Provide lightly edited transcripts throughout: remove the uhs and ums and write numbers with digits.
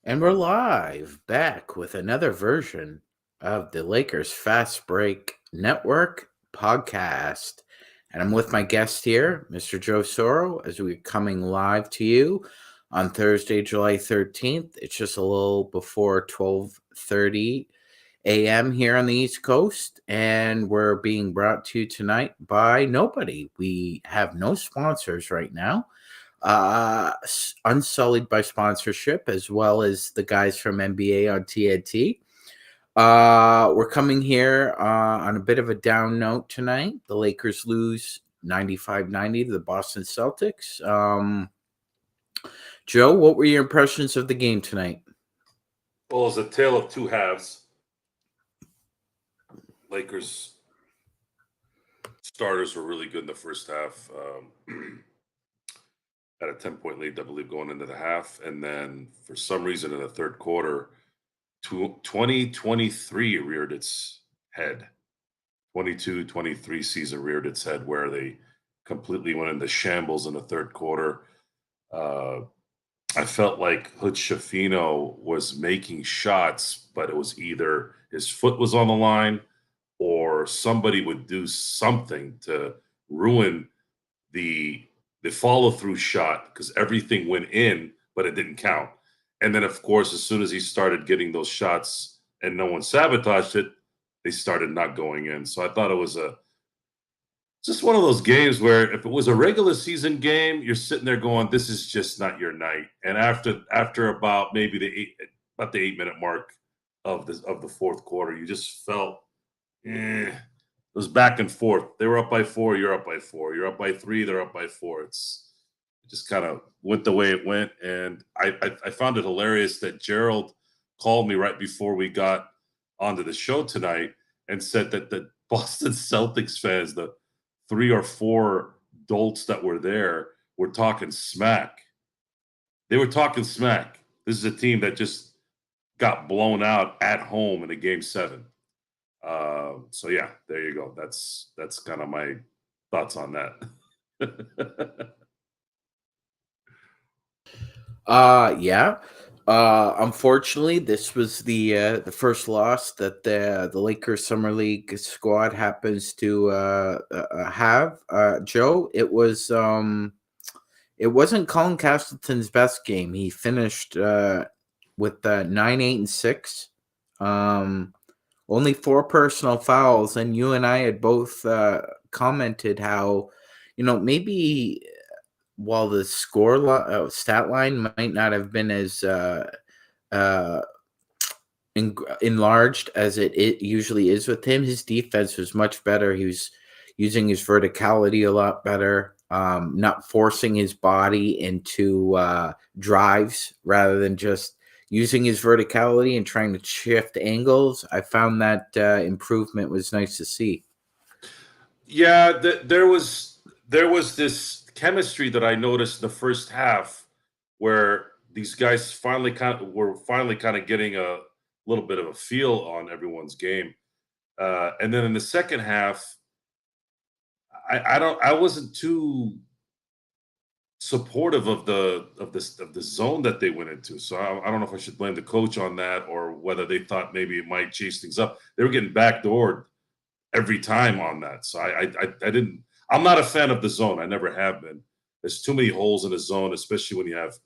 And we're live back with another version of the Lakers Fast Break Network podcast. And I'm with my guest here, Mr. Joe Soro, as we're coming live to you on Thursday, July 13th. It's just a little before 12:30 a.m. here on the East Coast, and we're being brought to you tonight by nobody. We have no sponsors right now, unsullied by sponsorship, as well as the guys from NBA on TNT. We're coming here on a bit of a down note tonight. The Lakers lose 95-90 to the Boston Celtics. Joe, what were your impressions of the game tonight? Well, it's a tale of two halves. Lakers starters were really good in the first half. Had a 10-point lead, I believe, going into the half. And then for some reason in the third quarter, 2023 reared its head. 22-23 season reared its head where they completely went into shambles in the third quarter. I felt like Hood Schifino was making shots, but it was either his foot was on the line or somebody would do something to ruin the follow-through shot because everything went in, but it didn't count. And then, of course, as soon as he started getting those shots and no one sabotaged it, they started not going in. So I thought it was just one of those games where if it was a regular season game, you're sitting there going, "This is just not your night." And after about maybe the 8-minute mark of the fourth quarter, you just felt, it was back and forth. They were up by 4, you're up by 4. You're up by 3, they're up by 4. It just kind of went the way it went. And I found it hilarious that Gerald called me right before we got onto the show tonight and said that the Boston Celtics fans, the 3 or 4 dolts that were there, were talking smack. They were talking smack. This is a team that just got blown out at home in a game 7. So yeah, there you go. That's kind of my thoughts on that. Yeah. Unfortunately, this was the first loss that the Lakers Summer League squad happens to have. Joe, it wasn't Colin Castleton's best game. He finished with 9-8-6. Only 4 personal fouls, and you and I had both commented how, maybe while the stat line might not have been as uh, enlarged as it usually is with him, his defense was much better. He was using his verticality a lot better, not forcing his body into drives rather than just using his verticality and trying to shift angles. I found that improvement was nice to see. Yeah, there was this chemistry that I noticed in the first half where these guys were finally kind of getting a little bit of a feel on everyone's game. And then in the second half, I wasn't too supportive of the zone that they went into. So I don't know if I should blame the coach on that or whether they thought maybe it might chase things up. They were getting backdoored every time on that. So I didn't. I'm not a fan of the zone. I never have been. There's too many holes in the zone, especially when you have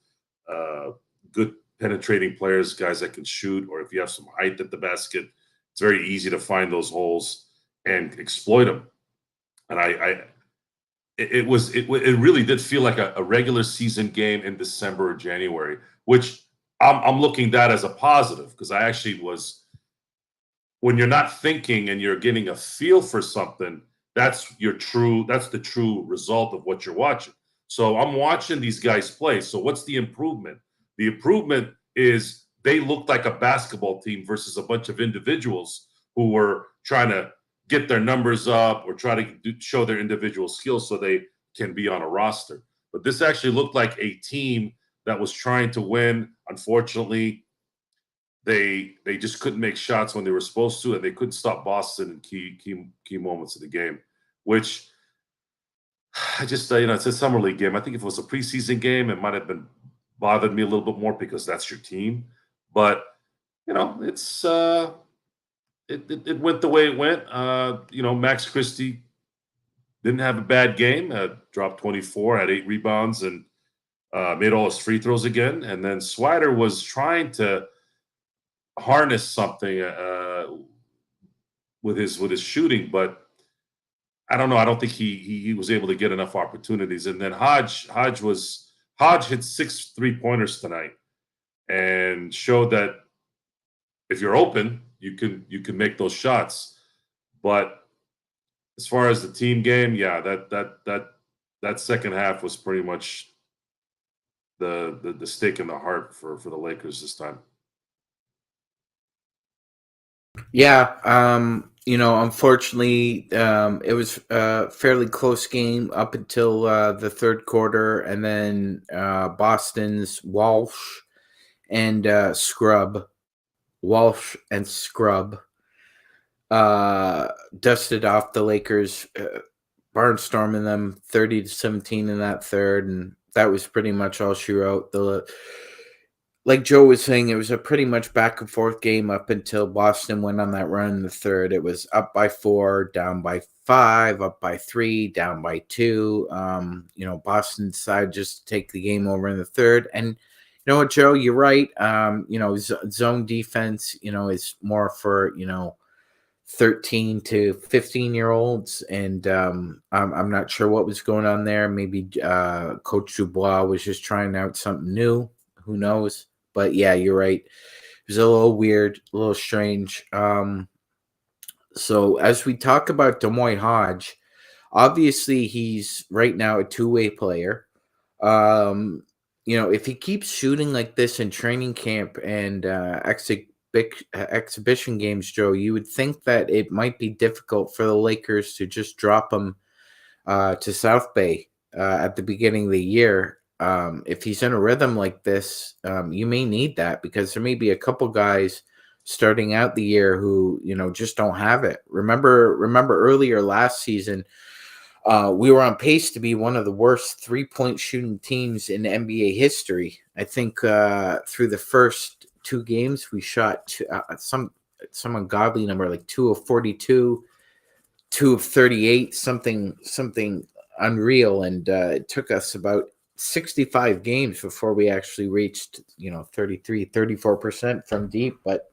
good penetrating players, guys that can shoot, or if you have some height at the basket. It's very easy to find those holes and exploit them. And it really did feel like a regular season game in December or January, which I'm looking that as a positive because I actually was, when you're not thinking and you're getting a feel for something, that's the true result of what you're watching. So I'm watching these guys play. So what's the improvement? The improvement is they looked like a basketball team versus a bunch of individuals who were trying to get their numbers up or try to show their individual skills so they can be on a roster. But this actually looked like a team that was trying to win. Unfortunately, they just couldn't make shots when they were supposed to, and they couldn't stop Boston in key moments of the game, which I just it's a summer league game. I think if it was a preseason game, it might have been bothered me a little bit more because that's your team. But it's it went the way it went. Max Christie didn't have a bad game. Dropped 24, had 8 rebounds, and made all his free throws again. And then Swider was trying to harness something with his shooting, but I don't know. I don't think he was able to get enough opportunities. And then Hodge hit 6 3-pointers tonight and showed that if you're open, you can make those shots. But as far as the team game, yeah, that second half was pretty much the stake in the heart for the Lakers this time. Yeah, unfortunately, it was a fairly close game up until the third quarter, and then Boston's Walsh and Scrub dusted off the Lakers, barnstorming them 30-17 in that third, and that was pretty much all she wrote. Like Joe was saying, it was a pretty much back and forth game up until Boston went on that run in the third. It was up by 4, down by 5, up by 3, down by 2. Boston decided just to take the game over in the third. And you know what, Joe, you're right. Zone defense, is more for, 13 to 15-year-olds. And I'm not sure what was going on there. Maybe Coach Dubois was just trying out something new. Who knows? But yeah, you're right. It was a little weird, a little strange. So as we talk about Moines Hodge, obviously he's right now a two-way player. If he keeps shooting like this in training camp and exhibition games, Joe, you would think that it might be difficult for the Lakers to just drop him to South Bay at the beginning of the year. If he's in a rhythm like this, you may need that because there may be a couple guys starting out the year who, just don't have it. Remember earlier last season, we were on pace to be one of the worst 3-point shooting teams in NBA history. I think through the first 2 games, we shot some ungodly number, like 2 of 42, 2 of 38, something unreal. And it took us about 65 games before we actually reached 34% from deep. But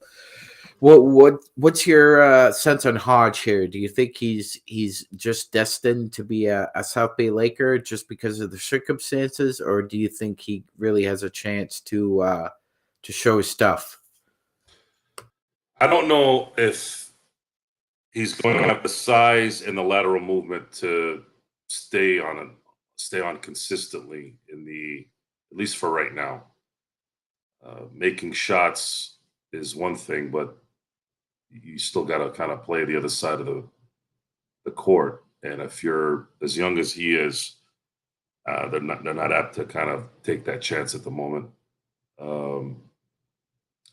what's your sense on Hodge here? Do you think he's just destined to be a South Bay Laker just because of the circumstances, or do you think he really has a chance to show his stuff? I don't know if he's going to have the size and the lateral movement to stay on consistently at least for right now. Making shots is one thing, but you still got to kind of play the other side of the court. And if you're as young as he is, they're not apt to kind of take that chance at the moment.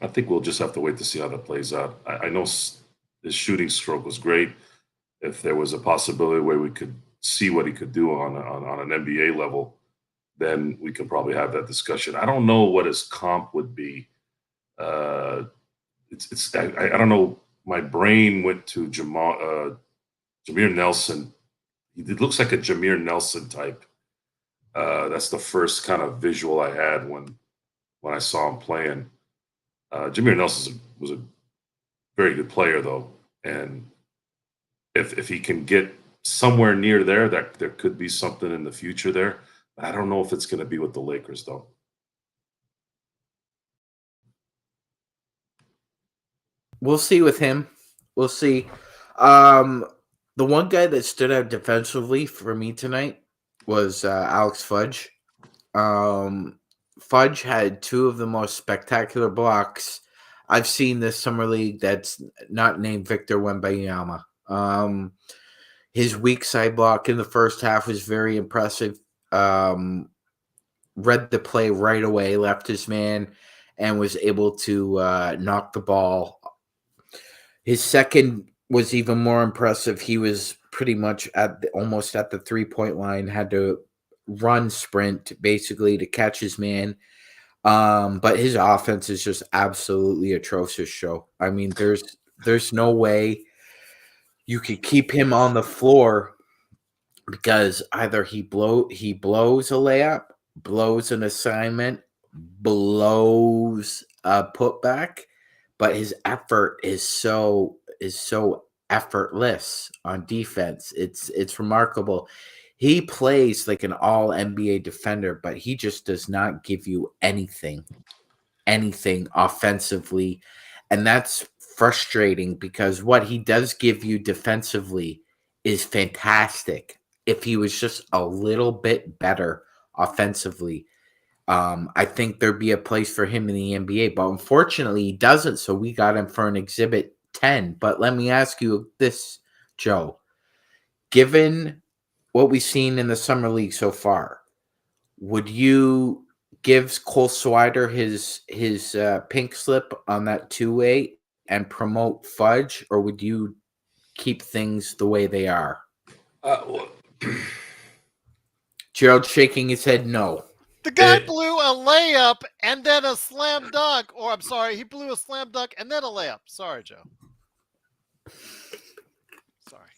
I think we'll just have to wait to see how that plays out. I know his shooting stroke was great. If there was a possibility where we could see what he could do on an NBA level, then we could probably have that discussion. I don't know what his comp would be. I don't know. My brain went to Jameer Nelson. It looks like a Jameer Nelson type. That's the first kind of visual I had when I saw him playing. Jameer Nelson was a very good player, though, and if he can get somewhere near there, that there could be something in the future there. I don't know if it's going to be with the Lakers, though. We'll see with him. We'll see. The one guy that stood out defensively for me tonight was Alex Fudge. Fudge had 2 of the most spectacular blocks I've seen this summer league that's not named Victor Wembanyama. His weak side block in the first half was very impressive. Read the play right away, left his man, and was able to knock the ball. His second was even more impressive. He was pretty much almost at the 3-point line, had to run sprint basically to catch his man. But his offense is just absolutely atrocious, Joe. I mean, there's no way you could keep him on the floor because either he blows a layup, blows an assignment, blows a putback, but his effort is so effortless on defense. It's remarkable. He plays like an all NBA defender, but he just does not give you anything offensively. And that's frustrating because what he does give you defensively is fantastic. If he was just a little bit better offensively, I think there'd be a place for him in the NBA. But unfortunately, he doesn't. So we got him for an Exhibit 10. But let me ask you this, Joe. Given what we've seen in the Summer League so far, would you give Cole Swider his pink slip on that 2-way and promote Fudge, or would you keep things the way they are? Well, Gerald shaking his head no. The guy blew a layup and then a slam dunk. Or I'm sorry, he blew a slam dunk and then a layup. Sorry, Joe. Sorry.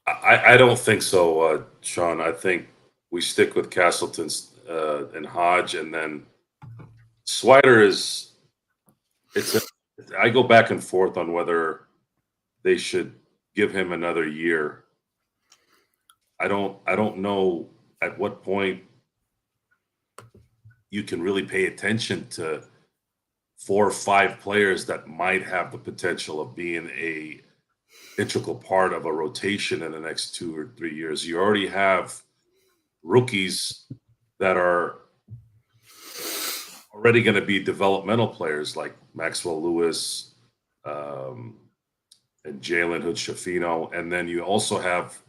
I don't think so, Sean. I think we stick with Castleton and Hodge, and then Swider is. I go back and forth on whether they should give him another year. I don't know at what point you can really pay attention to 4 or 5 players that might have the potential of being a integral part of a rotation in the next 2 or 3 years. You already have rookies that are already going to be developmental players like Maxwell Lewis and Jalen Hood-Schifino. And then you also have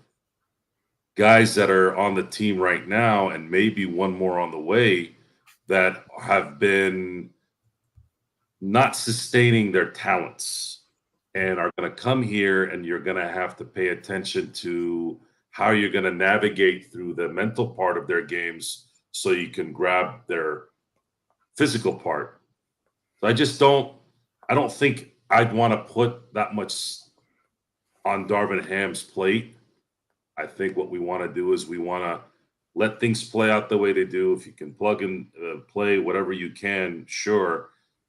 guys that are on the team right now and maybe one more on the way that have been not sustaining their talents and are going to come here, and you're going to have to pay attention to how you're going to navigate through the mental part of their games so you can grab their physical part. So I don't think I'd want to put that much on Darvin Ham's plate. I think what we want to do is we want to let things play out the way they do. If you can plug and play whatever you can, sure.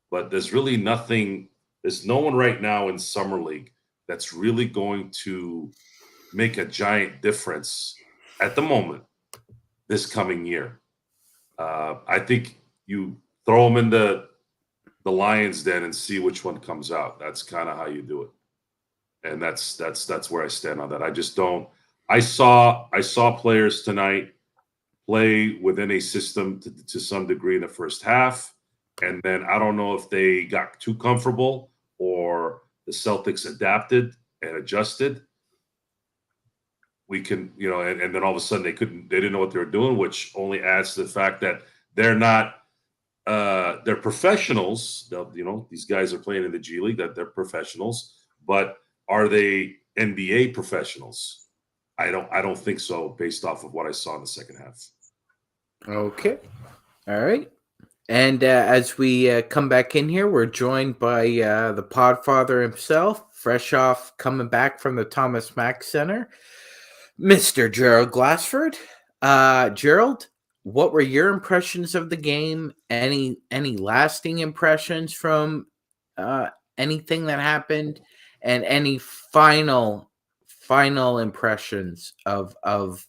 But there's really nothing. There's no one right now in Summer League that's really going to make a giant difference at the moment this coming year. I think you throw them into the Lions den and see which one comes out. That's kind of how you do it. And that's where I stand on that. I just don't. I saw players tonight play within a system to some degree in the first half. And then I don't know if they got too comfortable or the Celtics adapted and adjusted. We can, and then all of a sudden they didn't know what they were doing, which only adds to the fact that they're not, they're professionals. These guys are playing in the G League, that they're professionals, but are they NBA professionals? I don't think so based off of what I saw in the second half. Okay. All right. And as we come back in here, we're joined by the Podfather himself, fresh off coming back from the Thomas Mack Center, Mr. Gerald Glassford. Gerald, what were your impressions of the game? Any lasting impressions from anything that happened, and any final impressions of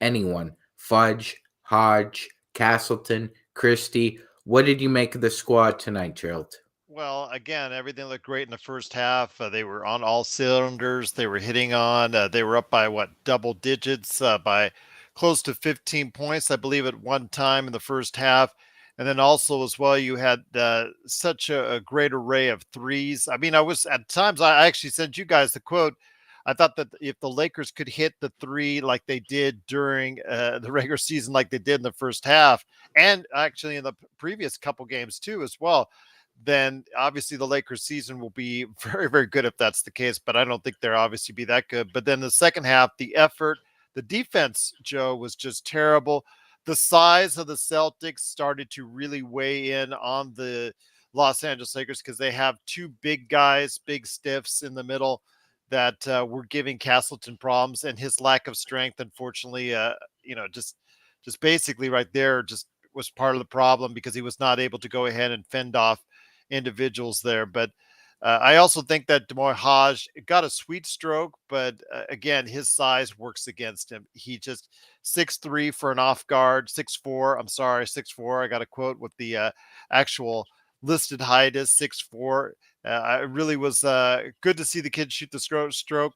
anyone? Fudge, Hodge, Castleton, Christie. What did you make of the squad tonight, Gerald? Well, again, everything looked great in the first half. They were on all cylinders. They were hitting on. They were up by double digits, by close to 15 points, I believe, at one time in the first half. And then also as well, you had such a great array of threes. I mean, at times, I actually sent you guys the quote. I thought that if the Lakers could hit the three like they did during the regular season, like they did in the first half, and actually in the previous couple games too as well, then obviously the Lakers season will be very, very good if that's the case. But I don't think they'll obviously be that good. But then the second half, the effort, the defense, Joe, was just terrible. the size of the Celtics started to really weigh in on the Los Angeles Lakers because they have two big guys, big stiffs in the middle that were giving Castleton problems, and his lack of strength, unfortunately, just basically right there just was part of the problem because he was not able to go ahead and fend off individuals there. But I also think that Moines Hodge got a sweet stroke, but again, his size works against him. He just 6'3" for an off guard, 6'4". I'm sorry, 6'4". I got a quote with the actual listed height is 6'4". It really was good to see the kid shoot the stroke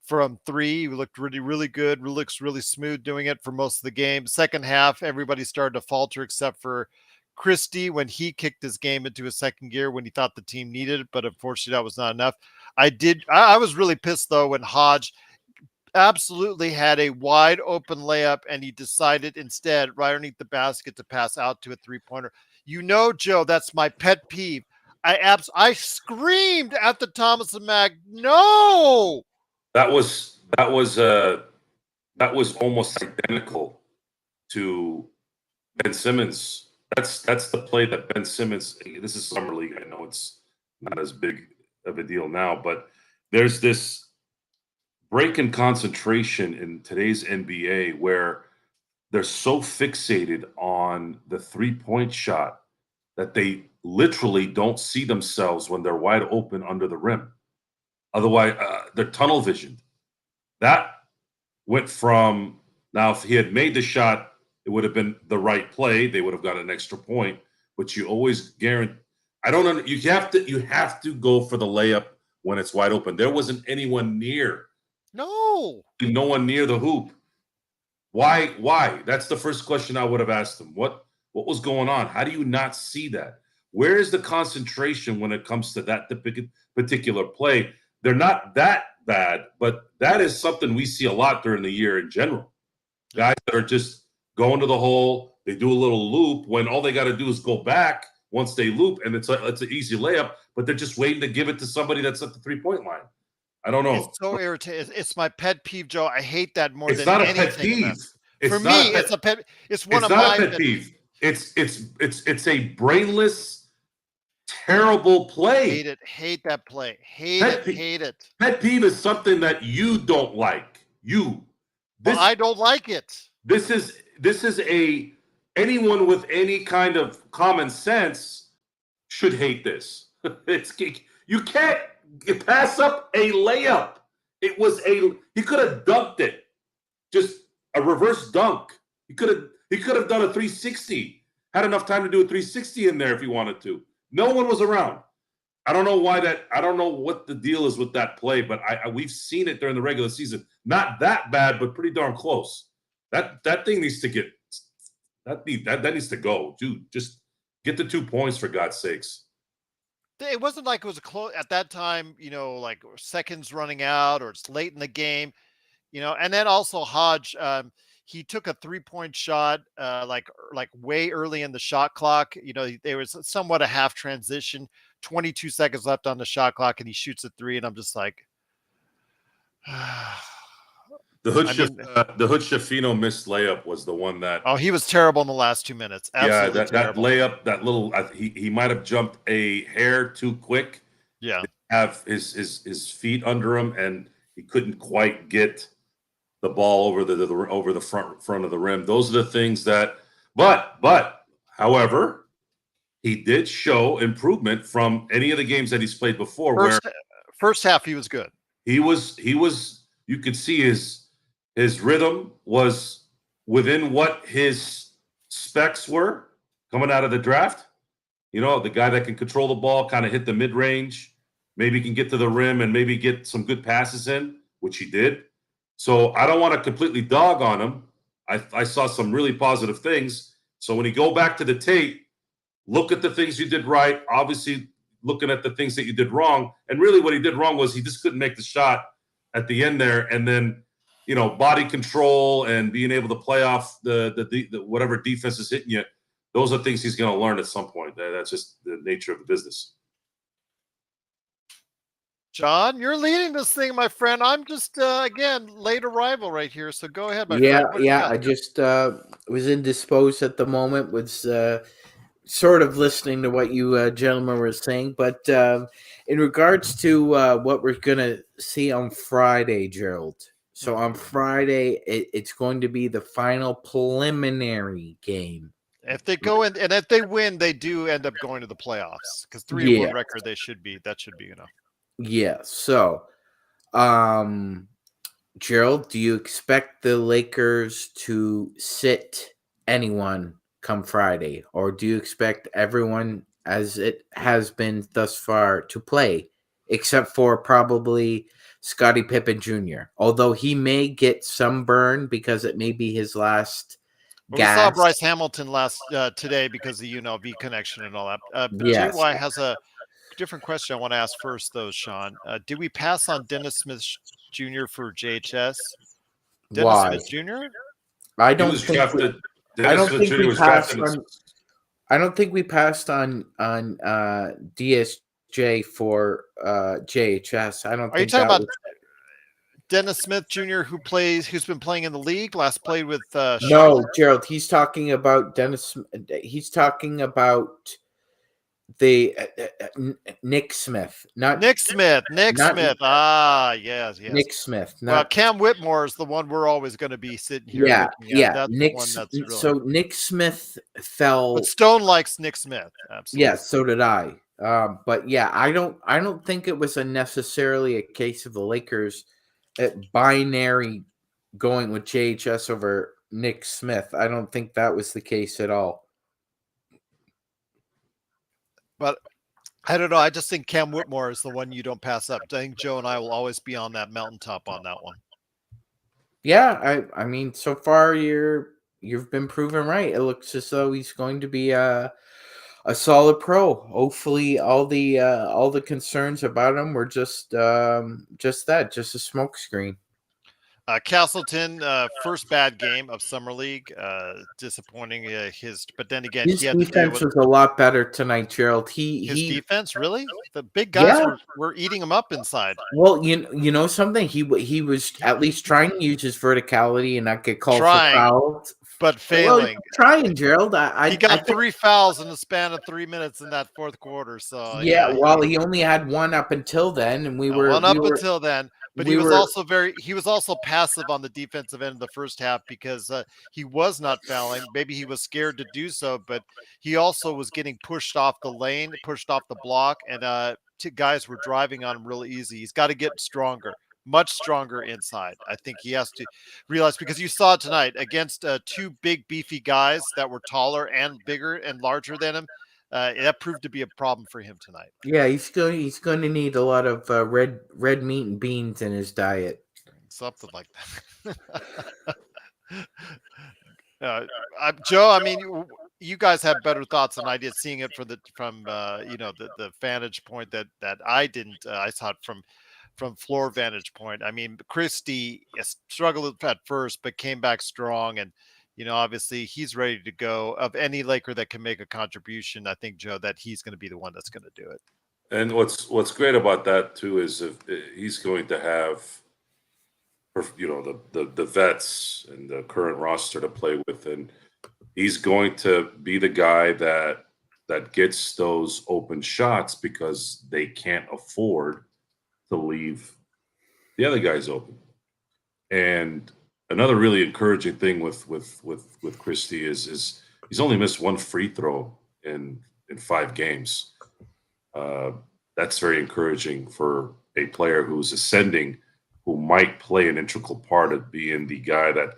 from three. He looked really, really good. Looks really smooth doing it for most of the game. Second half, everybody started to falter except for Christie when he kicked his game into his second gear when he thought the team needed it, but unfortunately that was not enough. I was really pissed though when Hodge absolutely had a wide open layup and he decided instead right underneath the basket to pass out to a 3-pointer. You know, Joe, that's my pet peeve. I screamed at the Thomas and Mag. No, That was almost identical to Ben Simmons. That's the play that Ben Simmons. This is summer league. I know it's not as big of a deal now, but there's this break in concentration in today's NBA where they're so fixated on the 3-point shot that they literally don't see themselves when they're wide open under the rim. Otherwise, they're tunnel visioned. That went from, now if he had made the shot, it would have been the right play. They would have got an extra point, but you always guarantee. I don't know. You have to go for the layup when it's wide open. There wasn't anyone near. No one near the hoop. Why? That's the first question I would have asked him. What was going on? How do you not see that? Where is the concentration when it comes to that particular play? They're not that bad, but that is something we see a lot during the year in general. Guys that are just going to the hole, they do a little loop when all they got to do is go back once they loop, and it's an easy layup, but they're just waiting to give it to somebody that's at the 3-point line. I don't know. It's so irritating. It's my pet peeve, Joe. I hate that more than anything. It's not a pet peeve. For me, it's a pet. It's one of my pet peeve. It's a brainless, terrible play. Hate that play. Hate it. Pet peeve is something that you don't like. I don't like it. This is anyone with any kind of common sense should hate this. You can't pass up a layup. He could have dunked it, just a reverse dunk. He could have done a 360. Had enough time to do a 360 in there if he wanted to. No one was around. I don't know I don't know what the deal is with that play, but we've seen it during the regular season. Not that bad, but pretty darn close. That thing needs to get that needs to go, dude. Just get the 2 points for God's sakes. It wasn't like it was a close at that time, like seconds running out or it's late in the game, and then also Hodge, he took a 3-point shot, like way early in the shot clock. There was somewhat a half transition, 22 seconds left on the shot clock, and he shoots a 3, and I'm just like, the Hood Schifino missed layup was the one that. Oh, he was terrible in the last 2 minutes. Absolutely that layup, that little, he might have jumped a hair too quick. Yeah, have his feet under him, and he couldn't quite get the ball over the front of the rim. Those are the things that. But however, he did show improvement from any of the games that he's played before. First half he was good. He was. You could see his rhythm was within what his specs were coming out of the draft. The guy that can control the ball, kind of hit the mid-range, maybe can get to the rim and maybe get some good passes in, which he did. So I don't want to completely dog on him. I saw some really positive things. So when you go back to the tape, look at the things you did right, obviously looking at the things that you did wrong. And really what he did wrong was he just couldn't make the shot at the end there. And then, body control and being able to play off the whatever defense is hitting you. Those are things he's going to learn at some point. That's just the nature of the business. John, you're leading this thing, my friend. I'm just again late arrival right here. So go ahead, my Yeah, friend. What do you yeah. got? I just was indisposed at the moment. Was sort of listening to what you gentlemen were saying, but in regards to what we're gonna see on Friday, Gerald. So on Friday, it's going to be the final preliminary game. If they go in and if they win, they do end up going to the playoffs because 3-1 Yeah, record they should be. That should be enough. yeah. So, um, Gerald, do you expect the Lakers to sit anyone come Friday, or do you expect everyone, as it has been thus far, to play, except for probably Scottie Pippen Jr., although he may get some burn because it may be his last Well, we saw gas. Bryce Hamilton today because of UNLV connection and all that. But Yes. JY has a different question I want to ask first, though, Sean. Did we pass on Dennis Smith Jr. for JHS? Dennis Why? Smith Jr.? I He don't was think. drafted. I Dennis don't Smith think Jr. we was passed drafted. on. I don't think we passed on DSJ for JHS. I don't Are you think talking that about was. Dennis Smith Jr., who's been playing in the league? Last played with No, Charlotte? Gerald. He's talking about Dennis. He's talking about the Nick Smith, not Nick Smith. not Ah, yes. Nick Smith, Well, not Cam Whitmore is the one we're always going to be sitting here yeah, looking at. yeah. That's the one that's really. So Nick Smith But fell. Stone likes Nick Smith. Absolutely. Yeah, so did I. But yeah, I don't think it was necessarily a case of the Lakers binary going with JHS over Nick Smith. I don't think that was the case at all. But I don't know. I just think Cam Whitmore is the one you don't pass up. I think Joe and I will always be on that mountaintop on that one. Yeah, I mean, so far you've been proven right. It looks as though he's going to be a solid pro. Hopefully, all the concerns about him were just a smokescreen. Castleton, first bad game of summer league, disappointing. But then again, His he had to deal defense with was a lot better tonight, Gerald. his He defense. Really, the big guys Yeah. were eating him up inside. Well, you know something. He was at least trying to use his verticality and not get called Trying, for fouls. but Well, failing. trying, Gerald. He got 3 fouls in the span of 3 minutes in that fourth quarter. So yeah. Well, he only had one up until then, and until then. But we he was were- also passive on the defensive end of the first half because he was not fouling. Maybe he was scared to do so, but he also was getting pushed off the lane, pushed off the block, and two guys were driving on him really easy. He's got to get stronger, much stronger inside. I think he has to realize, because you saw tonight against two big beefy guys that were taller and bigger and larger than him. That proved to be a problem for him tonight. Yeah, he's going to need a lot of red meat and beans in his diet. Something like that. Joe, I mean, you guys have better thoughts than I did, seeing it from the vantage point that I didn't. I saw it from floor vantage point. I mean, Christie struggled at first, but came back strong, and obviously he's ready to go. Of any Laker that can make a contribution, I think, Joe, that he's going to be the one that's going to do it. And what's great about that too is if he's going to have, the vets and the current roster to play with, and he's going to be the guy that gets those open shots because they can't afford to leave the other guys open. And another really encouraging thing with Christie is he's only missed one free throw in 5 games. That's very encouraging for a player who's ascending, who might play an integral part of being the guy that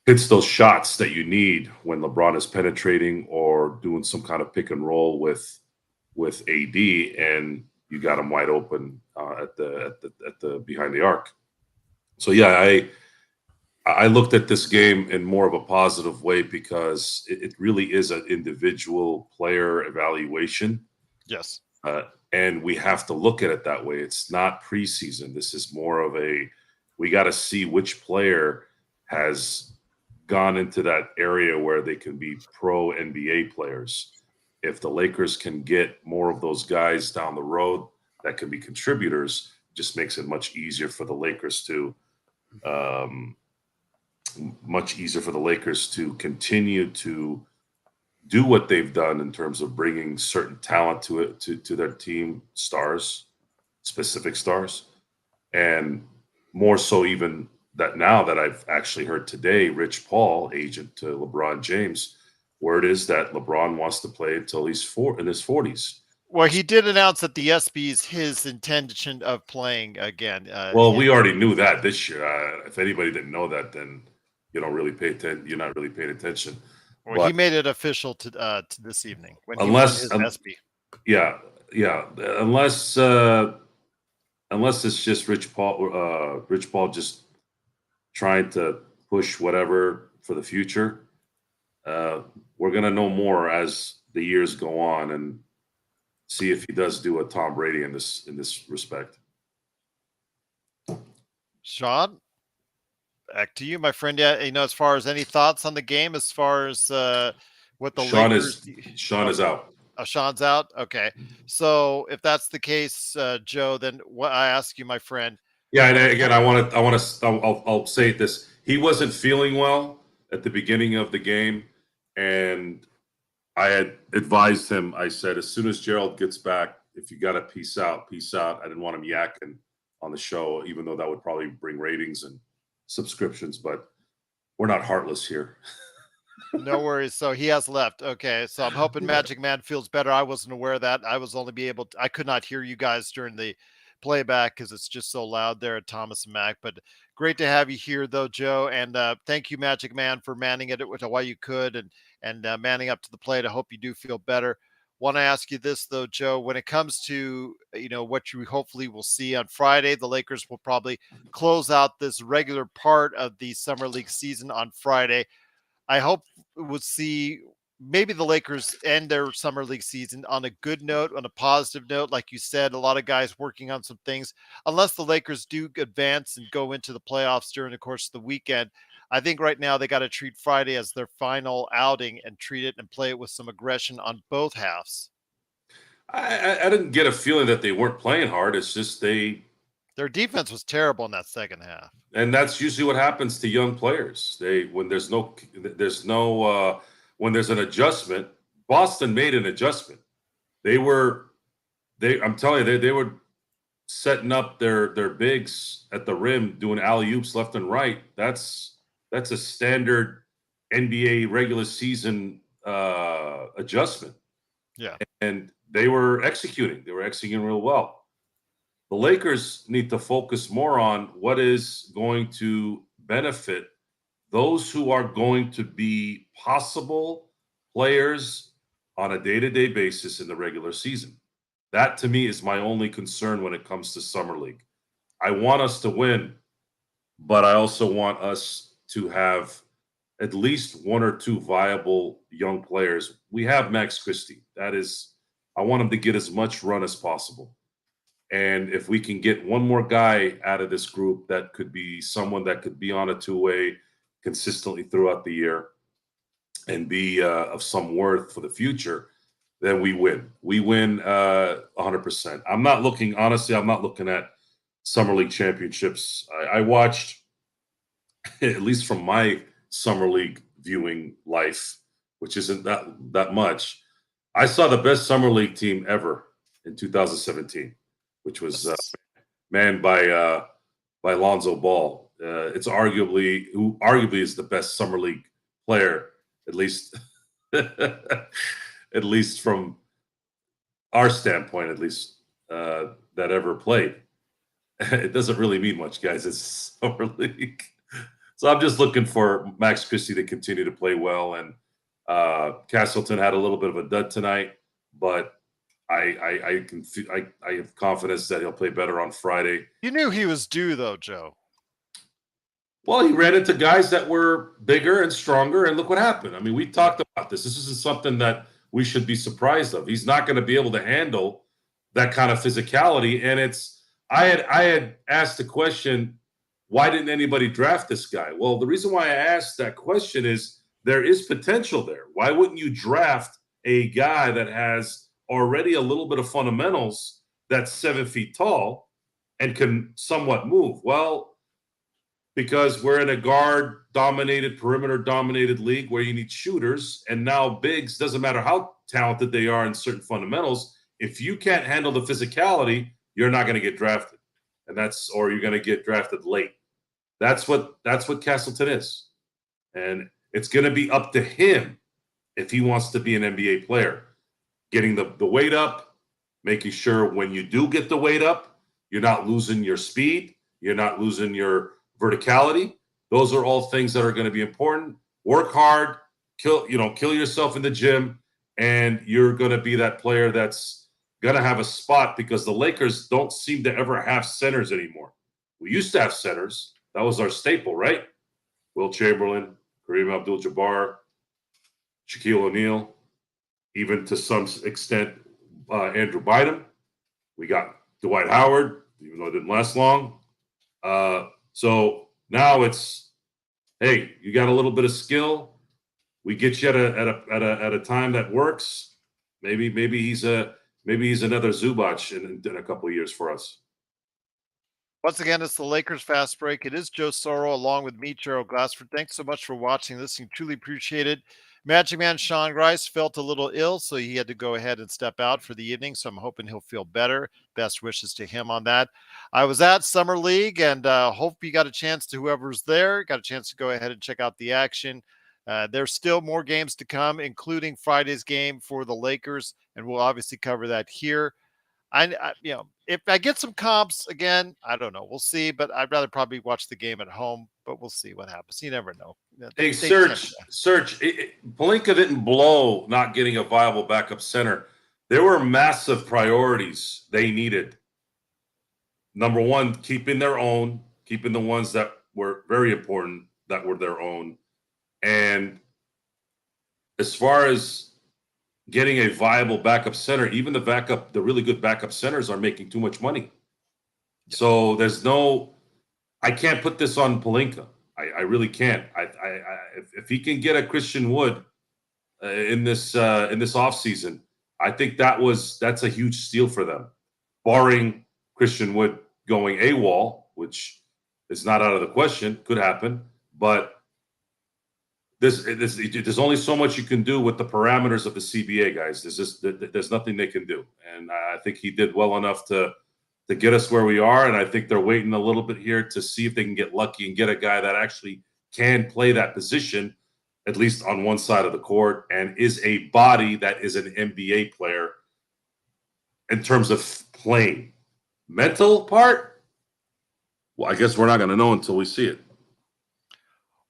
hits those shots that you need when LeBron is penetrating or doing some kind of pick and roll with AD, and you got him wide open at the behind the arc. So yeah, I looked at this game in more of a positive way because it really is an individual player evaluation. Yes. And we have to look at it that way. It's not preseason. This is more of we got to see which player has gone into that area where they can be pro NBA players. If the Lakers can get more of those guys down the road, that can be contributors, just makes it much easier for the Lakers to continue to do what they've done in terms of bringing certain talent to their team, stars, specific stars, and more so even that now that I've actually heard today, Rich Paul, agent to LeBron James, word is that LeBron wants to play until he's in his 40s. Well, he did announce that the ESPY is his intention of playing again. Well, we already knew that this year. If anybody didn't know that, then you don't really pay attention. You're not really paying attention. Well, but he made it official to this evening when unless, he won his ESPY. Yeah. Unless it's just Rich Paul just trying to push whatever for the future. We're gonna know more as the years go on and see if he does do a Tom Brady in this respect. Sean, back to you, my friend. Yeah, as far as any thoughts on the game, as far as what the Lakers. Sean is out. Oh, Sean's out. Okay, so if that's the case, Joe, then what I ask you, my friend. Yeah, and again, I'll say this: he wasn't feeling well at the beginning of the game, and I had advised him. I said, as soon as Gerald gets back, if you got to peace out, peace out. I didn't want him yakking on the show, even though that would probably bring ratings and subscriptions. But we're not heartless here. No worries. So he has left. Okay. So I'm hoping Magic Man feels better. I wasn't aware of that. I could not hear you guys during the playback because it's just so loud there at Thomas and Mac. But great to have you here, though, Joe. And thank you, Magic Man, for manning it while you could and manning up to the plate. I hope you do feel better. Want to ask you this, though, Joe, when it comes to, what you hopefully will see on Friday, the Lakers will probably close out this regular part of the Summer League season on Friday. I hope we'll see maybe the Lakers end their Summer League season on a good note, on a positive note. Like you said, a lot of guys working on some things. Unless the Lakers do advance and go into the playoffs during the course of the weekend, I think right now they got to treat Friday as their final outing and treat it and play it with some aggression on both halves. I didn't get a feeling that they weren't playing hard. It's just their defense was terrible in that second half. And that's usually what happens to young players. When there's an adjustment, Boston made an adjustment. I'm telling you, they were setting up their bigs at the rim, doing alley-oops left and right. That's a standard NBA regular season adjustment. Yeah. And they were executing. They were executing real well. The Lakers need to focus more on what is going to benefit those who are going to be possible players on a day-to-day basis in the regular season. That, to me, is my only concern when it comes to Summer League. I want us to win, but I also want us to have at least one or two viable young players. We have Max Christie. I want him to get as much run as possible. And if we can get one more guy out of this group that could be someone that could be on a two-way consistently throughout the year and be of some worth for the future, then we win. We win 100%. I'm not looking at Summer League championships. I watched, at least from my Summer League viewing life, which isn't that much, I saw the best Summer League team ever in 2017. Which was manned by Lonzo Ball. It's arguably is the best Summer League player, at least from our standpoint, that ever played. It doesn't really mean much, guys. It's Summer League. So I'm just looking for Max Christie to continue to play well. And Castleton had a little bit of a dud tonight, but I have confidence that he'll play better on Friday. You knew he was due, though, Joe. Well, he ran into guys that were bigger and stronger, and look what happened. I mean, we talked about this. This isn't something that we should be surprised of. He's not going to be able to handle that kind of physicality. And I had asked the question, why didn't anybody draft this guy? Well, the reason why I asked that question is there is potential there. Why wouldn't you draft a guy that has already a little bit of fundamentals that's 7 feet tall and can somewhat move? Well, because we're in a guard-dominated, perimeter-dominated league where you need shooters, and now bigs, doesn't matter how talented they are in certain fundamentals, if you can't handle the physicality, you're not going to get drafted. Or you're going to get drafted late. That's what Castleton is. And it's going to be up to him if he wants to be an NBA player. Getting the weight up, making sure when you do get the weight up, you're not losing your speed, you're not losing your verticality. Those are all things that are going to be important. Work hard, kill yourself in the gym, and you're going to be that player that's going to have a spot, because the Lakers don't seem to ever have centers anymore. We used to have centers. That was our staple, right? Will Chamberlain, Kareem Abdul-Jabbar, Shaquille O'Neal, even to some extent Andrew Bynum. We got Dwight Howard, even though it didn't last long. So now it's, hey, you got a little bit of skill. We get you at a time that works. Maybe he's another Zubac in a couple of years for us. Once again, it's the Lakers Fast Break. It is Joe Soro along with me, Gerald Glassford. Thanks so much for watching this. And truly appreciate it. Magic Man Sean Grice felt a little ill, so he had to go ahead and step out for the evening. So I'm hoping he'll feel better. Best wishes to him on that. I was at Summer League, and hope you got a chance to, whoever's there, got a chance to go ahead and check out the action. There's still more games to come, including Friday's game for the Lakers, and we'll obviously cover that here. I if I get some comps again, I don't know. We'll see, but I'd rather probably watch the game at home, but we'll see what happens. You never know. Hey, Search. Pelinka didn't blow not getting a viable backup center. There were massive priorities they needed. Number one, keeping their own, keeping the ones that were very important, that were their own. And as far as getting a viable backup center, even the really good backup centers are making too much money. Yeah. So I can't put this on Pelinka. I really can't. If he can get a Christian Wood in this offseason, I think that's a huge steal for them, barring Christian Wood going AWOL, which is not out of the question, could happen, but there's only so much you can do with the parameters of the CBA, guys. There's nothing they can do, and I think he did well enough to get us where we are. And I think they're waiting a little bit here to see if they can get lucky and get a guy that actually can play that position, at least on one side of the court, and is a body that is an NBA player in terms of playing. Mental part, well, I guess we're not going to know until we see it.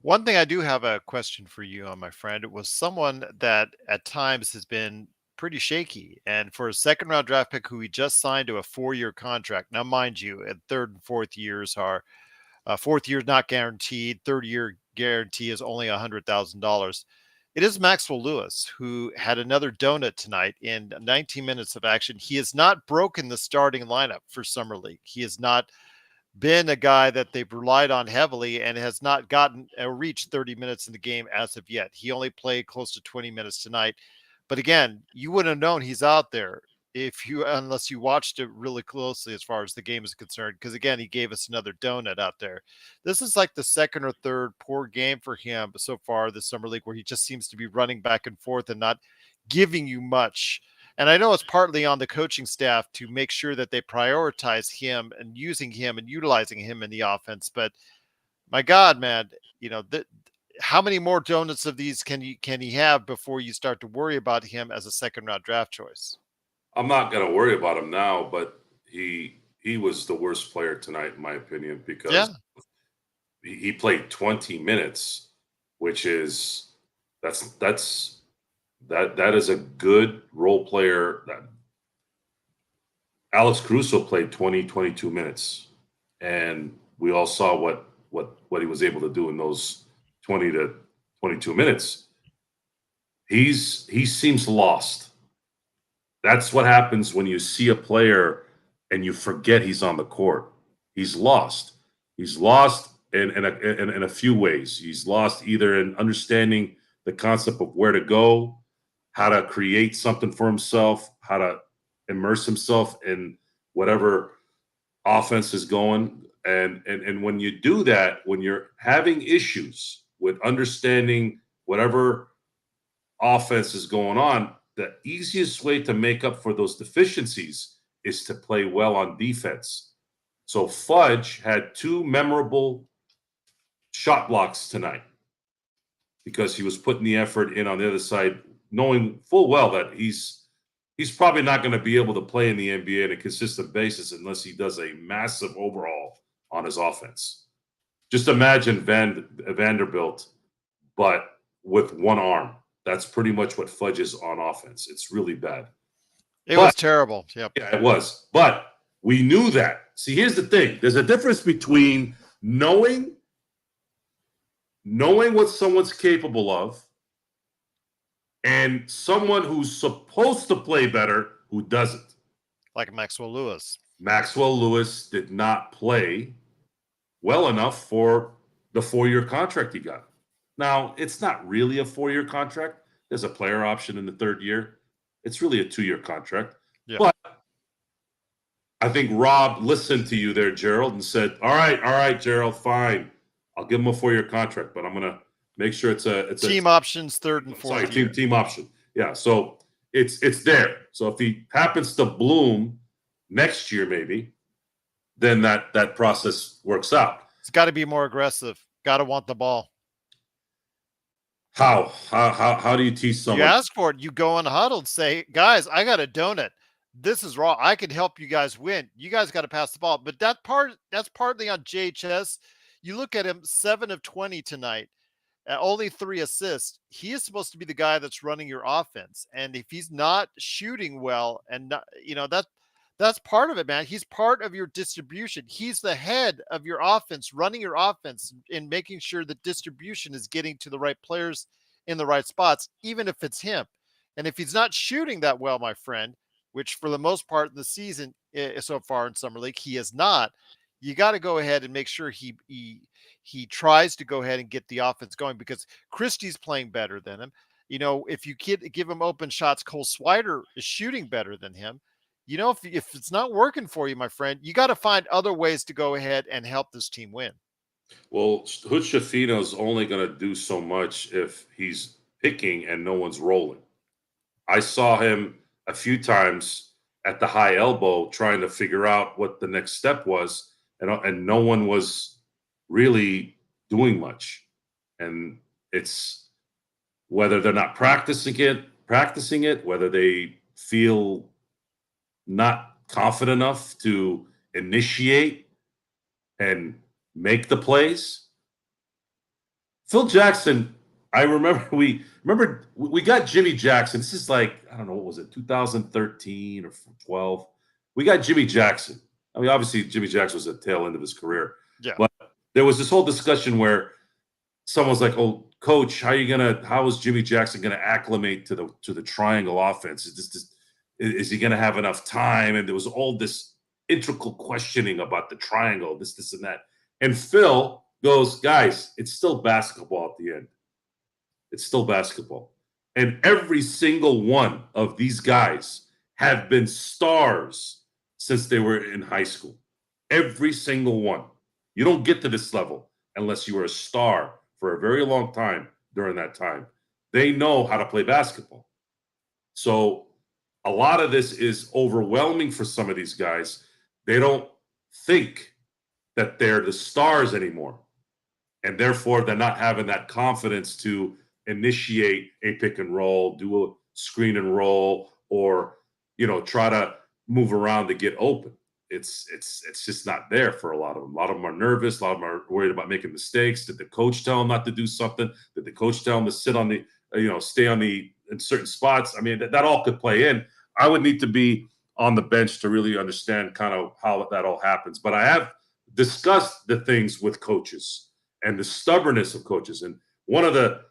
One thing I do have a question for you on, my friend. It was someone that at times has been pretty shaky. And for a second-round draft pick who he just signed to a 4-year contract. Now, mind you, at third and fourth years are fourth year is not guaranteed. Third year guarantee is only $100,000. It is Maxwell Lewis, who had another donut tonight in 19 minutes of action. He has not broken the starting lineup for Summer League. He has not been a guy that they've relied on heavily and has not gotten reached 30 minutes in the game as of yet. He only played close to 20 minutes tonight. But again, you wouldn't have known he's out there unless you watched it really closely as far as the game is concerned. Because again, he gave us another donut out there. This is like the second or third poor game for him so far this Summer League, where he just seems to be running back and forth and not giving you much. And I know it's partly on the coaching staff to make sure that they prioritize him and using him and utilizing him in the offense. But my God, man, how many more donuts of these can he have before you start to worry about him as a second-round draft choice? I'm not going to worry about him now, but he was the worst player tonight, in my opinion, because he played 20 minutes, which is that is a good role player. That Alex Caruso played 22 minutes, and we all saw what he was able to do in those 20 to 22 minutes. He seems lost. That's what happens when you see a player and you forget he's on the court. He's lost. He's lost in a few ways. He's lost either in understanding the concept of where to go, how to create something for himself, how to immerse himself in whatever offense is going. And when you do that, when you're having issues with understanding whatever offense is going on, the easiest way to make up for those deficiencies is to play well on defense. So Fudge had 2 memorable shot blocks tonight because he was putting the effort in on the other side, knowing full well that he's probably not going to be able to play in the NBA on a consistent basis unless he does a massive overhaul on his offense. Just imagine Vanderbilt, but with one arm. That's pretty much what Fudge is on offense. It's really bad. It was terrible. Yep. Yeah, it was. But we knew that. See, here's the thing. There's a difference between knowing what someone's capable of and someone who's supposed to play better who doesn't. Like Maxwell Lewis. Maxwell Lewis did not play well enough for the 4-year contract he got. Now, it's not really a 4-year contract. There's a player option in the 3rd year. It's really a 2-year contract. Yeah. But I think Rob listened to you there, Gerald, and said, all right, Gerald, fine. I'll give him a 4-year contract, but I'm going to make sure it's a team options 3rd and 4th year. Team option. Yeah, so it's there. So if he happens to bloom next year maybe, then that process works out. It's got to be more aggressive. Got to want the ball. How do you teach someone? You ask for it. You go in the huddle and say, guys, I got a donut. This is wrong. I can help you guys win. You guys got to pass the ball. But that's partly on JHS. You look at him, 7 of 20 tonight, only 3 assists. He is supposed to be the guy that's running your offense. And if he's not shooting well, and not, that's part of it, man. He's part of your distribution. He's the head of your offense, running your offense and making sure the distribution is getting to the right players in the right spots, even if it's him. And if he's not shooting that well, my friend, which for the most part in the season so far in Summer League, he is not, you got to go ahead and make sure he tries to go ahead and get the offense going, because Christie's playing better than him. If you give him open shots, Cole Swider is shooting better than him. If it's not working for you, my friend, you got to find other ways to go ahead and help this team win. Well, Hood Schifino's only going to do so much if he's picking and no one's rolling. I saw him a few times at the high elbow trying to figure out what the next step was, and no one was really doing much. And it's whether they're not practicing it, whether they feel not confident enough to initiate and make the plays. Phil Jackson, I remember we got Jimmy Jackson. This is like, I don't know, what was it, 2013 or 12? We got Jimmy Jackson. I mean, obviously Jimmy Jackson was at the tail end of his career. Yeah. But there was this whole discussion where someone's like, "Oh, coach, how is Jimmy Jackson gonna acclimate to the triangle offense? Is he gonna have enough time?" And there was all this integral questioning about the triangle, this and that. And Phil goes, "Guys, it's still basketball at the end. It's still basketball." And every single one of these guys have been stars since they were in high school. Every single one. You don't get to this level unless you were a star for a very long time during that time. They know how to play basketball. So a lot of this is overwhelming for some of these guys. They don't think that they're the stars anymore. And therefore, they're not having that confidence to initiate a pick and roll, do a screen and roll, or, try to move around to get open. It's just not there for a lot of them. A lot of them are nervous. A lot of them are worried about making mistakes. Did the coach tell them not to do something? Did the coach tell them to sit on the, stay in certain spots? I mean, that all could play in. I would need to be on the bench to really understand kind of how that all happens. But I have discussed the things with coaches and the stubbornness of coaches. And one of the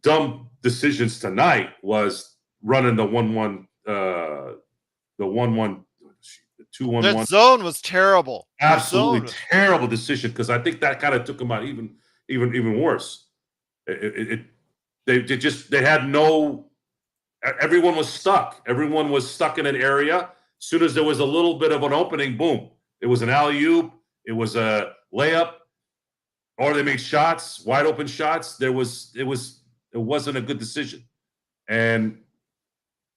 dumb decisions tonight was running the 1-1, the 1-1. The 2-1-1. That zone was terrible. Absolutely terrible decision, because I think that kind of took them out even worse. They had no. Everyone was stuck. Everyone was stuck in an area, As soon as there was a little bit of an opening, boom, it was an alley-oop, it was a layup, or they made shots, wide open shots. It wasn't a good decision. And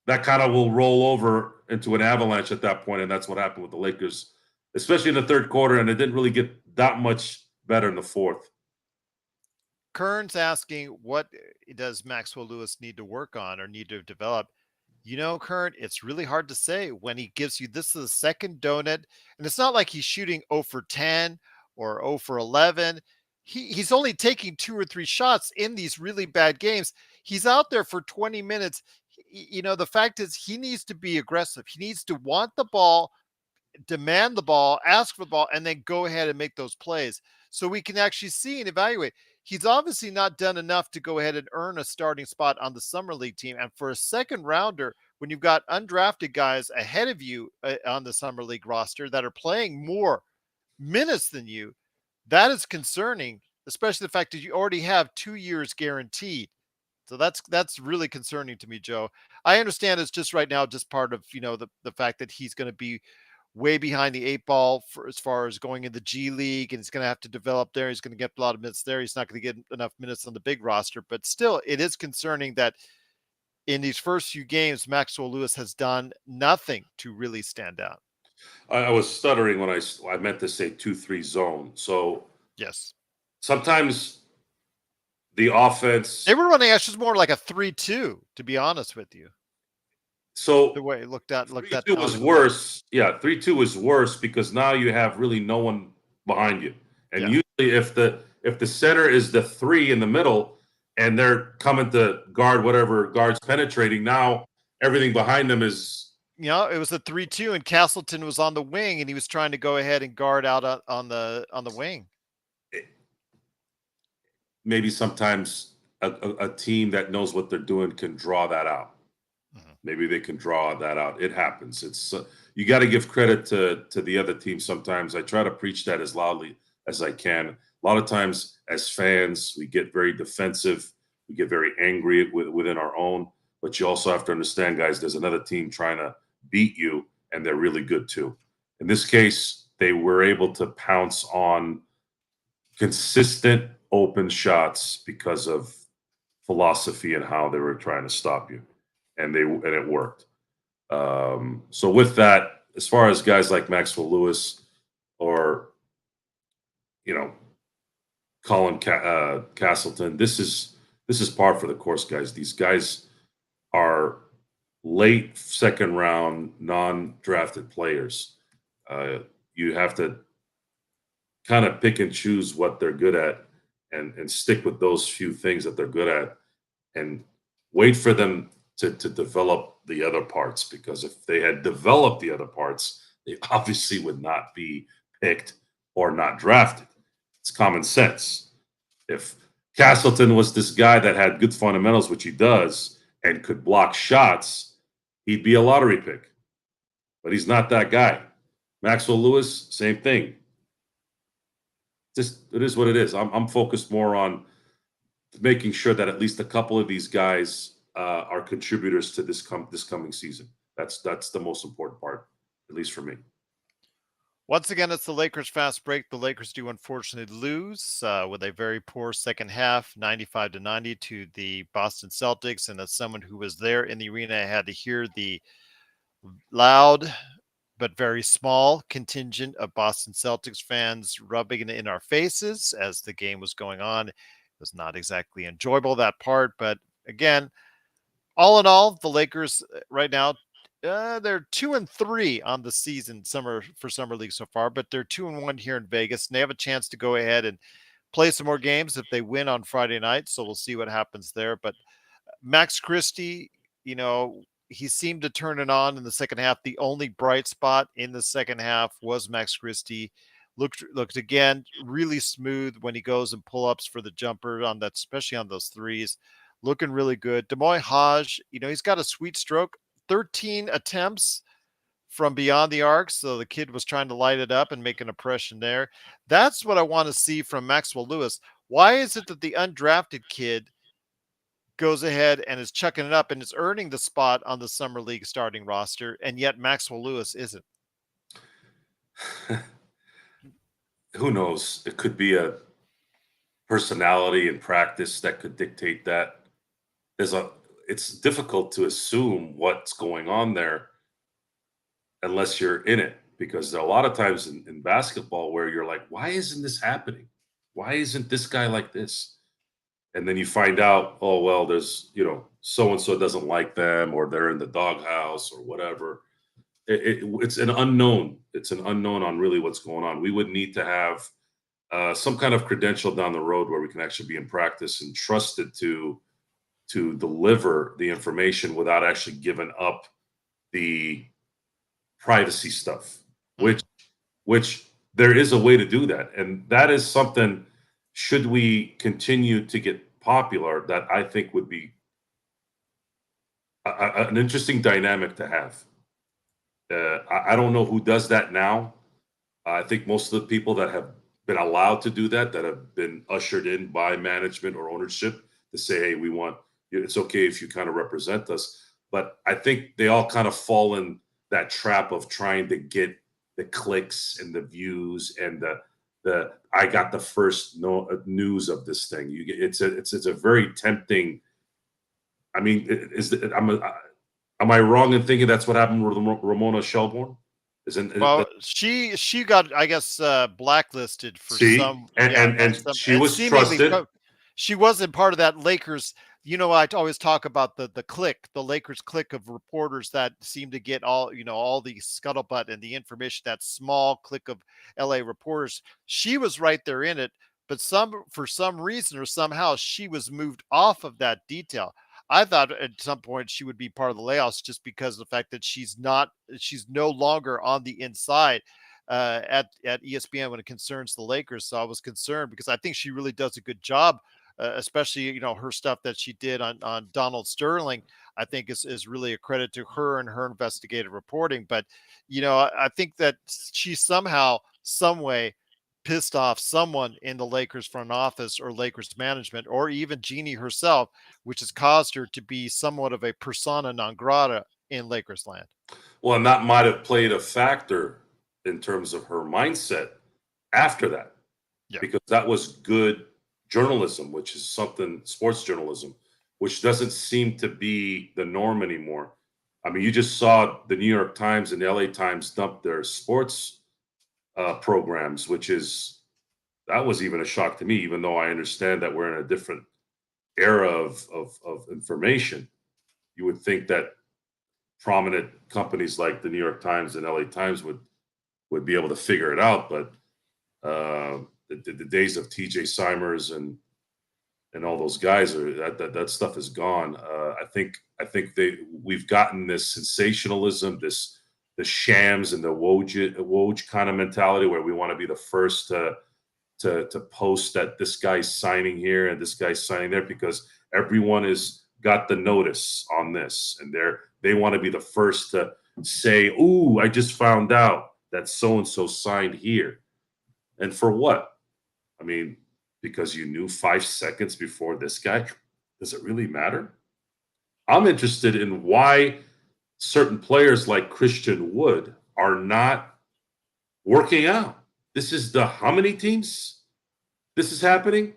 that kind of will roll over into an avalanche at that point, and that's what happened with the Lakers, especially in the third quarter, and it didn't really get that much better in the fourth. Kern's asking, what does Maxwell Lewis need to work on or need to develop? Kern, it's really hard to say when he gives you this is the second donut, and it's not like he's shooting 0 for 10 or 0 for 11. He's only taking 2 or 3 shots in these really bad games. He's out there for 20 minutes. The fact is he needs to be aggressive. He needs to want the ball, demand the ball, ask for the ball, and then go ahead and make those plays so we can actually see and evaluate. He's obviously not done enough to go ahead and earn a starting spot on the summer league team. And for a second rounder, when you've got undrafted guys ahead of you on the summer league roster that are playing more minutes than you, that is concerning, especially the fact that you already have 2 years guaranteed. So that's really concerning to me, Joe. I understand it's just right now, just part of, the fact that he's going to be way behind the 8 ball for as far as going in the G League, and he's going to have to develop there. He's going to get a lot of minutes there. He's not going to get enough minutes on the big roster, but still it is concerning that in these first few games, Maxwell Lewis has done nothing to really stand out. I was stuttering when I meant to say 2-3 zone. So yes, sometimes the offense, they were running actually more like a 3-2, to be honest with you. So the way it looked at 3-2 was worse. Yeah, 3-2 was worse because now you have really no one behind you. And usually if the center is the 3 in the middle and they're coming to guard whatever guard's penetrating, now everything behind them is it was a 3-2 and Castleton was on the wing and he was trying to go ahead and guard out on the wing. Maybe sometimes a team that knows what they're doing can draw that out. Maybe they can draw that out. It happens. It's you got to give credit to the other team sometimes. I try to preach that as loudly as I can. A lot of times as fans, we get very defensive. We get very angry within our own. But you also have to understand, guys, there's another team trying to beat you, and they're really good too. In this case, they were able to pounce on consistent open shots because of philosophy and how they were trying to stop you. And it worked. So with that, as far as guys like Maxwell Lewis or Colin Castleton, this is par for the course, guys. These guys are late second round non-drafted players. You have to kind of pick and choose what they're good at and stick with those few things that they're good at and wait for them to develop the other parts, because if they had developed the other parts, they obviously would not be picked or not drafted. It's common sense. If Castleton was this guy that had good fundamentals, which he does, and could block shots, he'd be a lottery pick. But he's not that guy. Maxwell Lewis, same thing. Just it is what it is. I'm focused more on making sure that at least a couple of these guys are contributors to this coming season. That's the most important part, at least for me. Once again, it's the Lakers fast break. The Lakers do unfortunately lose with a very poor second half, 95-90 to the Boston Celtics. And as someone who was there in the arena, I had to hear the loud but very small contingent of Boston Celtics fans rubbing it in our faces as the game was going on. It was not exactly enjoyable, that part. But again, all in all, the Lakers right now, they're 2-3 on the season summer league so far, but they're 2-1 here in Vegas, and they have a chance to go ahead and play some more games if they win on Friday night. So we'll see what happens there. But Max Christie, he seemed to turn it on in the second half. The only bright spot in the second half was Max Christie. Looked again really smooth when he goes and pull-ups for the jumper on that, especially on those threes. Looking really good. Moines Hodge, he's got a sweet stroke. 13 attempts from beyond the arc, so the kid was trying to light it up and make an impression there. That's what I want to see from Maxwell Lewis. Why is it that the undrafted kid goes ahead and is chucking it up and is earning the spot on the summer league starting roster, and yet Maxwell Lewis isn't. Who knows? It could be a personality and practice that could dictate that. It's difficult to assume what's going on there unless you're in it, because there are a lot of times in basketball where you're like, why isn't this happening? Why isn't this guy like this? And then you find out, oh, well, there's, so-and-so doesn't like them, or they're in the doghouse or whatever. It's an unknown. It's an unknown on really what's going on. We would need to have some kind of credential down the road where we can actually be in practice and trusted to deliver the information without actually giving up the privacy stuff, which there is a way to do that. And that is something, should we continue to get popular, that I think would be an interesting dynamic to have. I don't know who does that now. I think most of the people that have been allowed to do that have been ushered in by management or ownership to say, hey, it's okay if you kind of represent us. But I think they all kind of fall in that trap of trying to get the clicks and the views and the I got the first news of this thing. It's a very tempting. I mean, am I wrong in thinking that's what happened with Ramona Shelburne? She got, I guess, blacklisted for some. She was trusted. She wasn't part of that Lakers. I always talk about the Lakers clique of reporters that seem to get all the scuttlebutt and the information, that small clique of LA reporters. She was right there in it, but for some reason or somehow she was moved off of that detail. I thought at some point she would be part of the layoffs just because of the fact that she's no longer on the inside at ESPN when it concerns the Lakers. So I was concerned because I think she really does a good job. Especially, her stuff that she did on Donald Sterling, I think is really a credit to her and her investigative reporting. But, I think that she somehow, some way pissed off someone in the Lakers front office or Lakers management, or even Jeannie herself, which has caused her to be somewhat of a persona non grata in Lakers land. Well, and that might have played a factor in terms of her mindset after that, because that was good journalism, which is something, sports journalism, which doesn't seem to be the norm anymore. I mean, you just saw the New York Times and the LA Times dump their sports programs, that was even a shock to me, even though I understand that we're in a different era of information. You would think that prominent companies like the New York Times and LA Times would be able to figure it out, but the days of TJ Simers and all those guys that stuff is gone. I think we've gotten this sensationalism, the shams and the Woj kind of mentality where we want to be the first to post that this guy's signing here and this guy's signing there, because everyone has got the notice on this and they want to be the first to say, "Ooh, I just found out that so and so signed here." And for what? I mean, because you knew 5 seconds before this guy? Does it really matter? I'm interested in why certain players like Christian Wood are not working out. This is how many teams this is happening?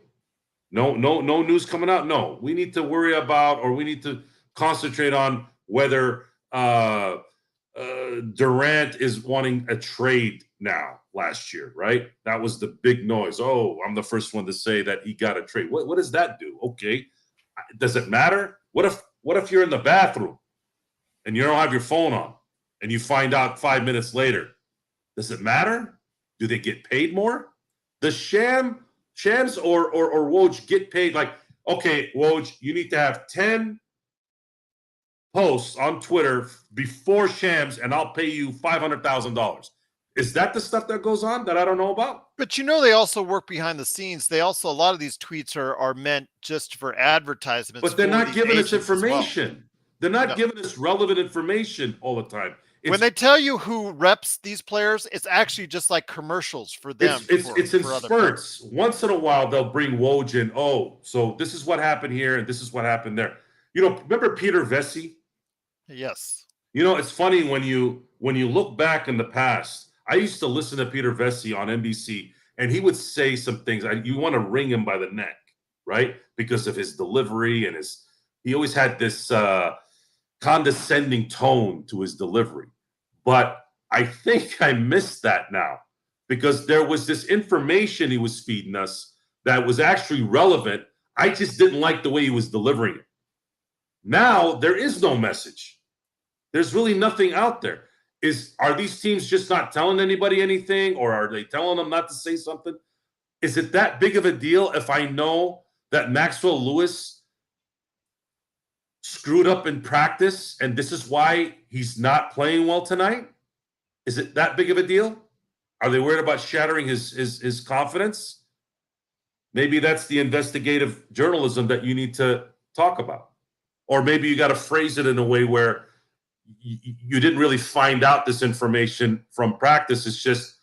No news coming out. No, we need to worry about, or we need to concentrate on whether Durant is wanting a trade now. Last year, right? That was the big noise. Oh, I'm the first one to say that he got a trade. What does that do? Okay, does it matter? What if you're in the bathroom and you don't have your phone on and you find out 5 minutes later? Does it matter? Do they get paid more? The shams or Woj get paid like, okay, Woj, you need to have 10 posts on Twitter before Shams, and I'll pay you $500,000. Is that the stuff that goes on that I don't know about? But they also work behind the scenes. A lot of these tweets are meant just for advertisements. But they're not giving us information. Well. They're not giving us relevant information all the time. when they tell you who reps these players, it's actually just like commercials for them. It's in spurts. Once in a while, they'll bring Woj in. Oh, so this is what happened here, and this is what happened there. Remember Peter Vesey? Yes. It's funny when you look back in the past. I used to listen to Peter Vesey on NBC, and he would say some things. You want to wring him by the neck, right? Because of his delivery and he always had this condescending tone to his delivery. But I think I missed that now, because there was this information he was feeding us that was actually relevant. I just didn't like the way he was delivering it. Now there is no message. There's really nothing out there. Are these teams just not telling anybody anything, or are they telling them not to say something? Is it that big of a deal if I know that Maxwell Lewis screwed up in practice and this is why he's not playing well tonight? Is it that big of a deal? Are they worried about shattering his confidence? Maybe that's the investigative journalism that you need to talk about. Or maybe you got to phrase it in a way where you didn't really find out this information from practice. It's just,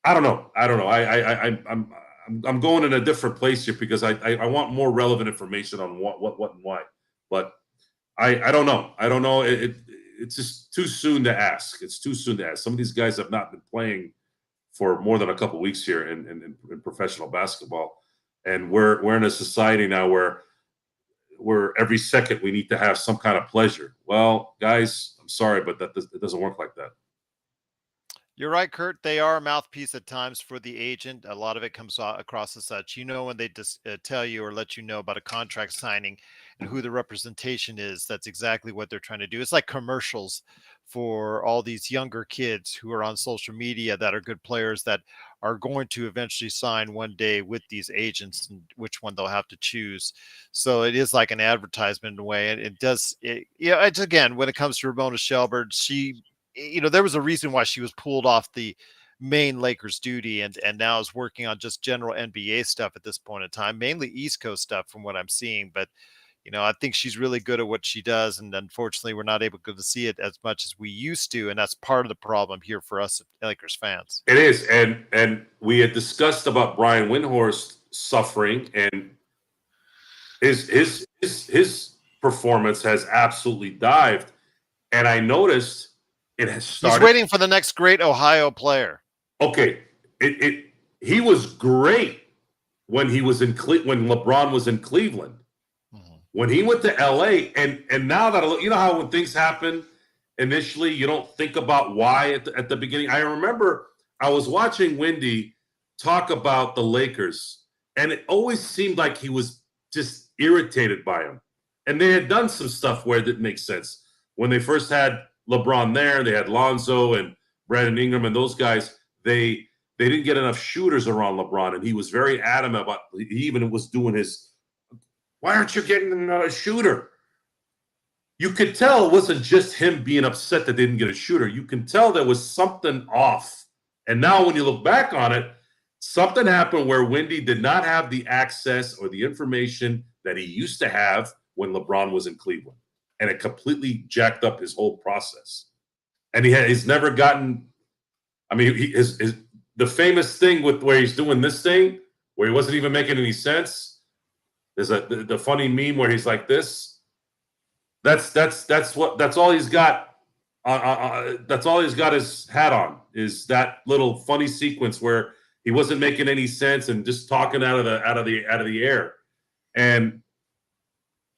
I don't know. I'm going in a different place here because I want more relevant information on what and why. But I don't know. I don't know. It's just too soon to ask. It's too soon to ask. Some of these guys have not been playing for more than a couple of weeks here in professional basketball, and we're in a society now where every second we need to have some kind of pleasure. Well, guys, I'm sorry, but it doesn't work like that. You're right, Kurt. They are a mouthpiece at times for the agent. A lot of it comes across as such. When they just tell you or let you know about a contract signing and who the representation is, that's exactly what they're trying to do. It's like commercials for all these younger kids who are on social media that are good players that are going to eventually sign one day with these agents, and which one they'll have to choose. So it is like an advertisement in a way. And it's again, when it comes to Ramona Shelburne, there was a reason why she was pulled off the main Lakers duty and now is working on just general NBA stuff at this point in time, mainly East Coast stuff from what I'm seeing. But, I think she's really good at what she does. And unfortunately, we're not able to see it as much as we used to. And that's part of the problem here for us Lakers fans. It is. And we had discussed about Brian Windhorst suffering, and his performance has absolutely dived. And I noticed it has started. He's waiting for the next great Ohio player. Okay. He was great when he was when LeBron was in Cleveland. Mm-hmm. When he went to LA, and now that how when things happen initially, you don't think about why at the beginning. I remember I was watching Wendy talk about the Lakers, and it always seemed like he was just irritated by him. And they had done some stuff where it didn't make sense. When they first had LeBron there, they had Lonzo and Brandon Ingram and those guys. They didn't get enough shooters around LeBron, and he was very adamant about. He even was doing his, why aren't you getting another shooter? You could tell it wasn't just him being upset that they didn't get a shooter. You can tell there was something off. And now when you look back on it, something happened where Wendy did not have the access or the information that he used to have when LeBron was in Cleveland. And it completely jacked up his whole process. And he's never gotten, the famous thing with where he's doing this thing, where he wasn't even making any sense. There's the funny meme where he's like this. That's all he's got. That's all he's got his hat on, is that little funny sequence where he wasn't making any sense and just talking out of the air. And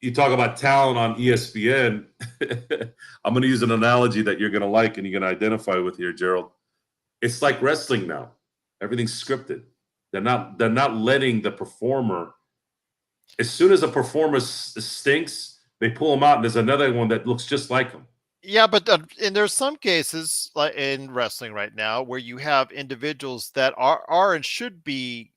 you talk about talent on ESPN. I'm going to use an analogy that you're going to like and you're going to identify with here, Gerald. It's like wrestling now. Everything's scripted. They're not letting the performer. As soon as a performer stinks, they pull him out, and there's another one that looks just like him. Yeah, but and there's some cases like in wrestling right now where you have individuals that are and should be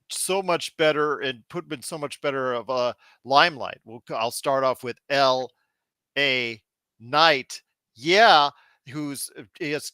so much better and put in so much better of a limelight. I'll start off with L.A. Knight. Yeah, who's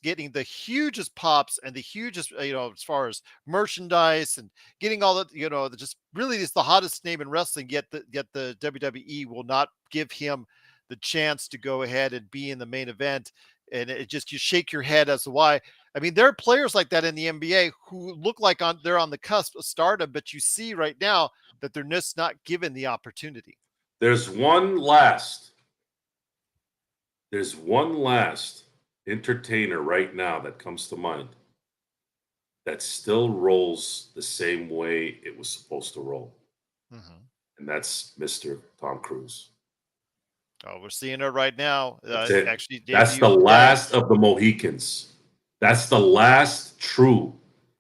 getting the hugest pops and the hugest, as far as merchandise and getting all that, just really is the hottest name in wrestling. Yet the WWE will not give him the chance to go ahead and be in the main event. And it just, you shake your head as to why. I mean, there are players like that in the NBA who look like they're on the cusp of stardom, but you see right now that they're just not given the opportunity. There's one last entertainer right now that comes to mind that still rolls the same way it was supposed to roll. Mm-hmm. And that's Mr. Tom Cruise. Oh, we're seeing it right now. Actually, that's the last of the Mohicans. That's the last true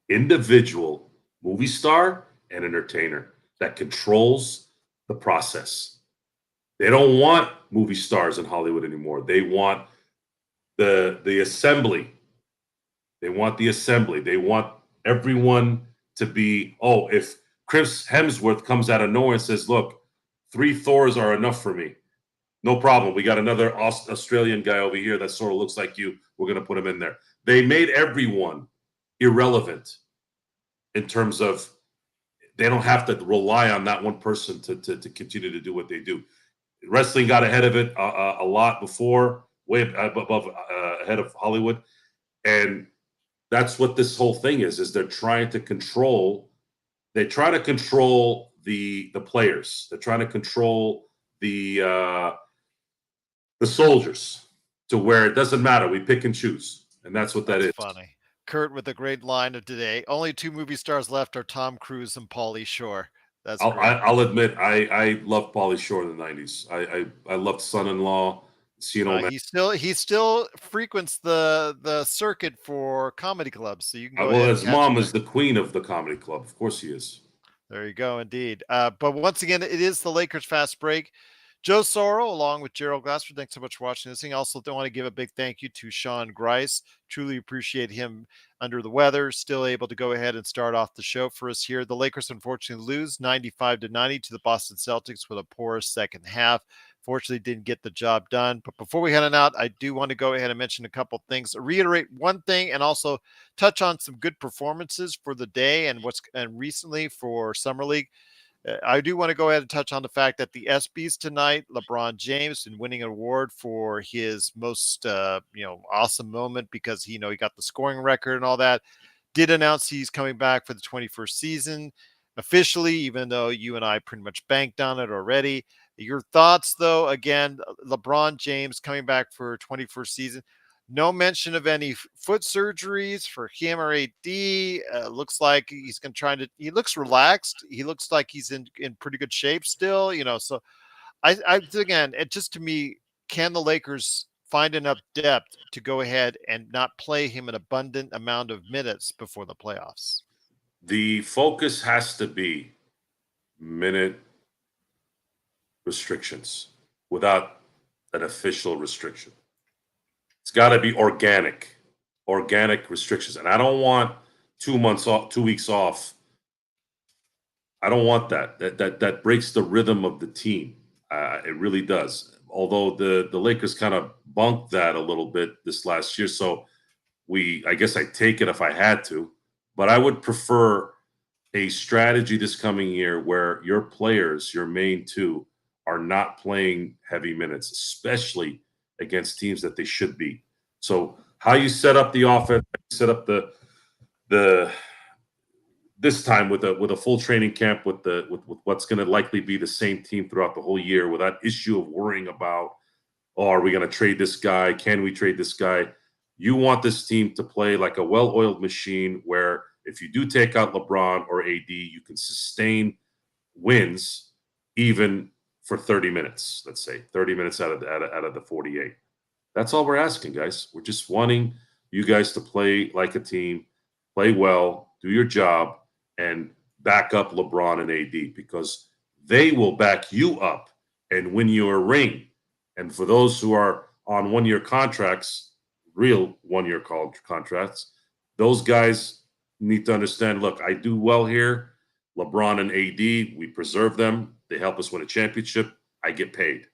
individual movie star and entertainer that controls the process. They don't want movie stars in Hollywood anymore. They want the assembly. They want the assembly. They want everyone to be, if Chris Hemsworth comes out of nowhere and says, look, 3 Thors are enough for me. No problem. We got another Australian guy over here that sort of looks like you. We're going to put him in there. They made everyone irrelevant in terms of they don't have to rely on that one person to continue to do what they do. Wrestling got ahead of it a lot before, way above ahead of Hollywood. And that's what this whole thing is they're trying to control. They try to control the players. They're trying to control the soldiers to where it doesn't matter. We pick and choose. And that's what that is. Funny. Kurt with a great line of today. Only 2 movie stars left are Tom Cruise and Pauly Shore. That's I'll admit I loved Pauly Shore in the 90s. I loved Son-in-Law. He still frequents the circuit for comedy clubs, so you can go ahead. Well, his mom is the queen of the comedy club. Of course he is. There you go, indeed. But once again, it is the Lakers Fast Break. Joe Soro, along with Gerald Glassford, thanks so much for watching this thing. Also, don't want to give a big thank you to Sean Grice. Truly appreciate him under the weather, still able to go ahead and start off the show for us here. The Lakers unfortunately lose 95-90 to the Boston Celtics with a poor second half. Fortunately, didn't get the job done. But before we head on out, I do want to go ahead and mention a couple things, reiterate one thing, and also touch on some good performances for the day and recently for Summer League. I do want to go ahead and touch on the fact that the ESPYs tonight, LeBron James in winning an award for his most, awesome moment because he got the scoring record and all that, did announce he's coming back for the 21st season officially, even though you and I pretty much banked on it already. Your thoughts, though, again, LeBron James coming back for 21st season. No mention of any foot surgeries for him or AD. Looks like he's going to try to. He looks relaxed. He looks like he's in pretty good shape still. So I again, it just, to me, can the Lakers find enough depth to go ahead and not play him an abundant amount of minutes before the playoffs? The focus has to be minute restrictions without an official restriction. It's got to be organic restrictions. And I don't want 2 months off, 2 weeks off. I don't want that. That breaks the rhythm of the team. It really does. Although the Lakers kind of bunked that a little bit this last year. So I guess I'd take it if I had to. But I would prefer a strategy this coming year where your players, your main 2, are not playing heavy minutes, especially against teams that they should be. So how you set up the offense, set up the this time with a full training camp with what's going to likely be the same team throughout the whole year, without issue of worrying about, are we going to trade this guy? Can we trade this guy? You want this team to play like a well-oiled machine where if you do take out LeBron or AD, you can sustain wins even for 30 minutes, let's say 30 minutes out of the 48. That's all we're asking, guys. We're just wanting you guys to play like a team, play well, do your job, and back up LeBron and AD, because they will back you up and win you a ring. And for those who are on one-year contracts, real one-year contracts, those guys need to understand, look, I do well here. LeBron and AD, we preserve them. They help us win a championship. I get paid.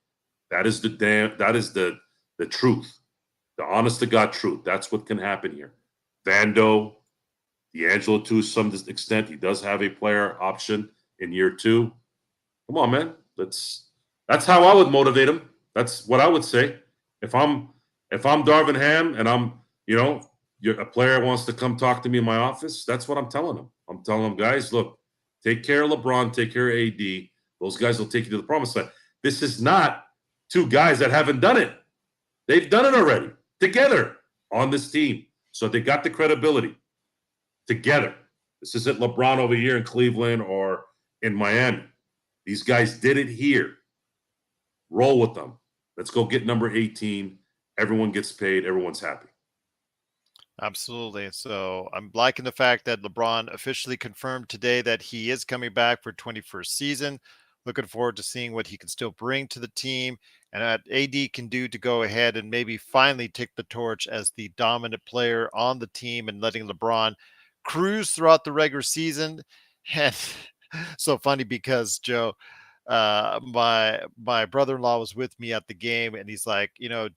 That is the truth, the honest to God truth. That's what can happen here. Vando, D'Angelo to some extent, he does have a player option in year 2. Come on, man. That's how I would motivate him. That's what I would say. If I'm If I'm Darvin Ham and I'm, a player wants to come talk to me in my office, that's what I'm telling them. I'm telling them, guys, look, take care of LeBron, take care of AD. Those guys will take you to the promised land. This is not two guys that haven't done it. They've done it already together on this team. So they got the credibility together. This isn't LeBron over here in Cleveland or in Miami. These guys did it here. Roll with them. Let's go get number 18. Everyone gets paid. Everyone's happy. Absolutely. So I'm liking the fact that LeBron officially confirmed today that he is coming back for 21st season. Looking forward to seeing what he can still bring to the team and what AD can do to go ahead and maybe finally take the torch as the dominant player on the team and letting LeBron cruise throughout the regular season. And so funny because Joe, my brother-in-law was with me at the game and he's like,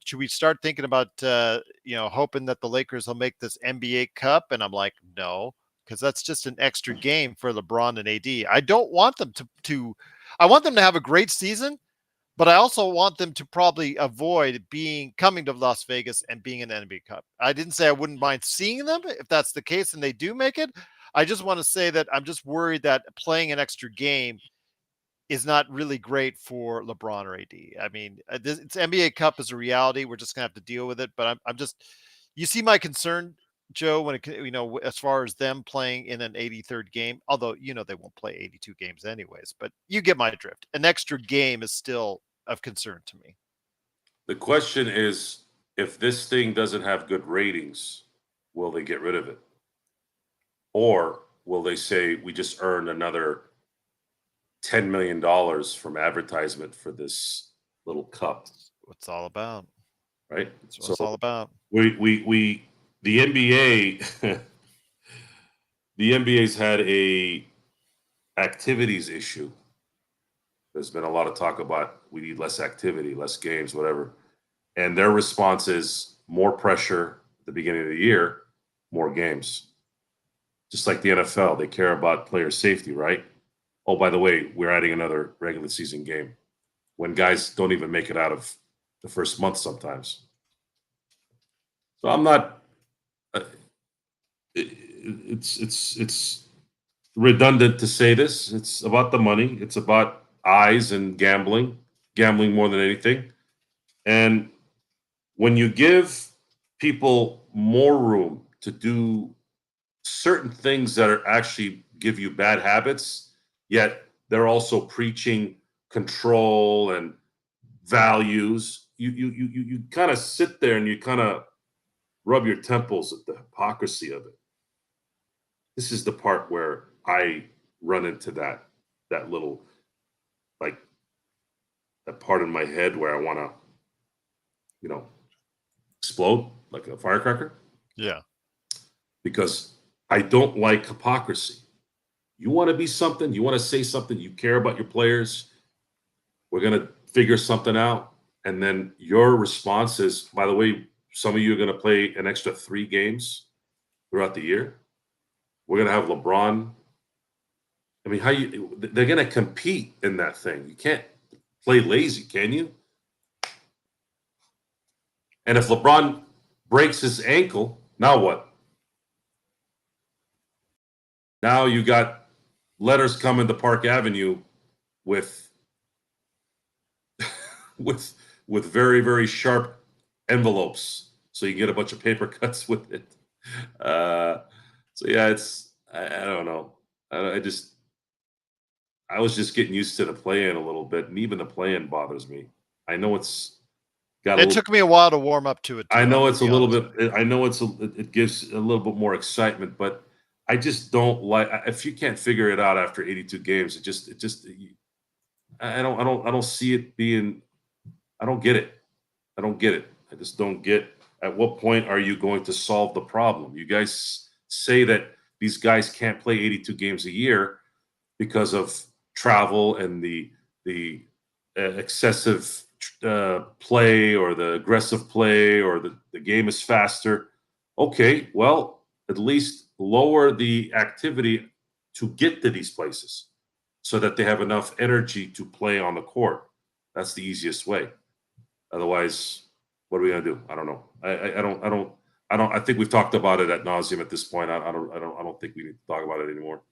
should we start thinking about hoping that the Lakers will make this NBA Cup? And I'm like, no, because that's just an extra game for LeBron and AD. I don't want them to I want them to have a great season, but I also want them to probably avoid coming to Las Vegas and being in the NBA Cup. I didn't say I wouldn't mind seeing them if that's the case and they do make it. I just want to say that I'm just worried that playing an extra game is not really great for LeBron or AD. I mean, it's NBA Cup is a reality. We're just gonna have to deal with it. But I'm just, you see my concern, Joe, when as far as them playing in an 83rd game. Although they won't play 82 games anyways. But you get my drift. An extra game is still of concern to me. The question is, if this thing doesn't have good ratings, will they get rid of it? Or will they say we just earned another $10 million from advertisement for this little cup? What it's all about, right? That's what it's all about. The NBA, the NBA's had a activities issue. There's been a lot of talk about we need less activity, less games, whatever. And their response is more pressure at the beginning of the year, more games. Just like the NFL, they care about player safety, right? Oh, by the way, we're adding another regular season game when guys don't even make it out of the first month sometimes. So I'm not. It's redundant to say this. It's about the money. It's about eyes and gambling more than anything. And when you give people more room to do certain things that are actually give you bad habits, yet they're also preaching control and values, you kind of sit there and you kind of rub your temples at the hypocrisy of it. This is the part where I run into that little, like, that part in my head where I want to, explode like a firecracker. Yeah. Because I don't like hypocrisy. You want to be something, you want to say something, you care about your players, we're going to figure something out. And then your response is, by the way, some of you are going to play an extra 3 games throughout the year. We're going to have LeBron. I mean, they're going to compete in that thing. You can't play lazy, can you? And if LeBron breaks his ankle, now what? Now you got letters coming to Park Avenue with very, very sharp envelopes, so you get a bunch of paper cuts with it. So yeah, I don't know. I was just getting used to the play-in a little bit, and even the play-in bothers me. I know it's got. It took me a while to warm up to it. I know it's a little bit. I know it gives a little bit more excitement, but I just don't like if you can't figure it out after 82 games. I don't see it being. I don't get it. I don't get it. I just don't get. At what point are you going to solve the problem? You guys say that these guys can't play 82 games a year because of travel and the excessive play or the aggressive play or the game is faster. Okay, well, at least lower the activity to get to these places so that they have enough energy to play on the court. That's the easiest way. Otherwise, What are we gonna do? I don't know. I think we've talked about it ad nauseum at this point. I don't think we need to talk about it anymore.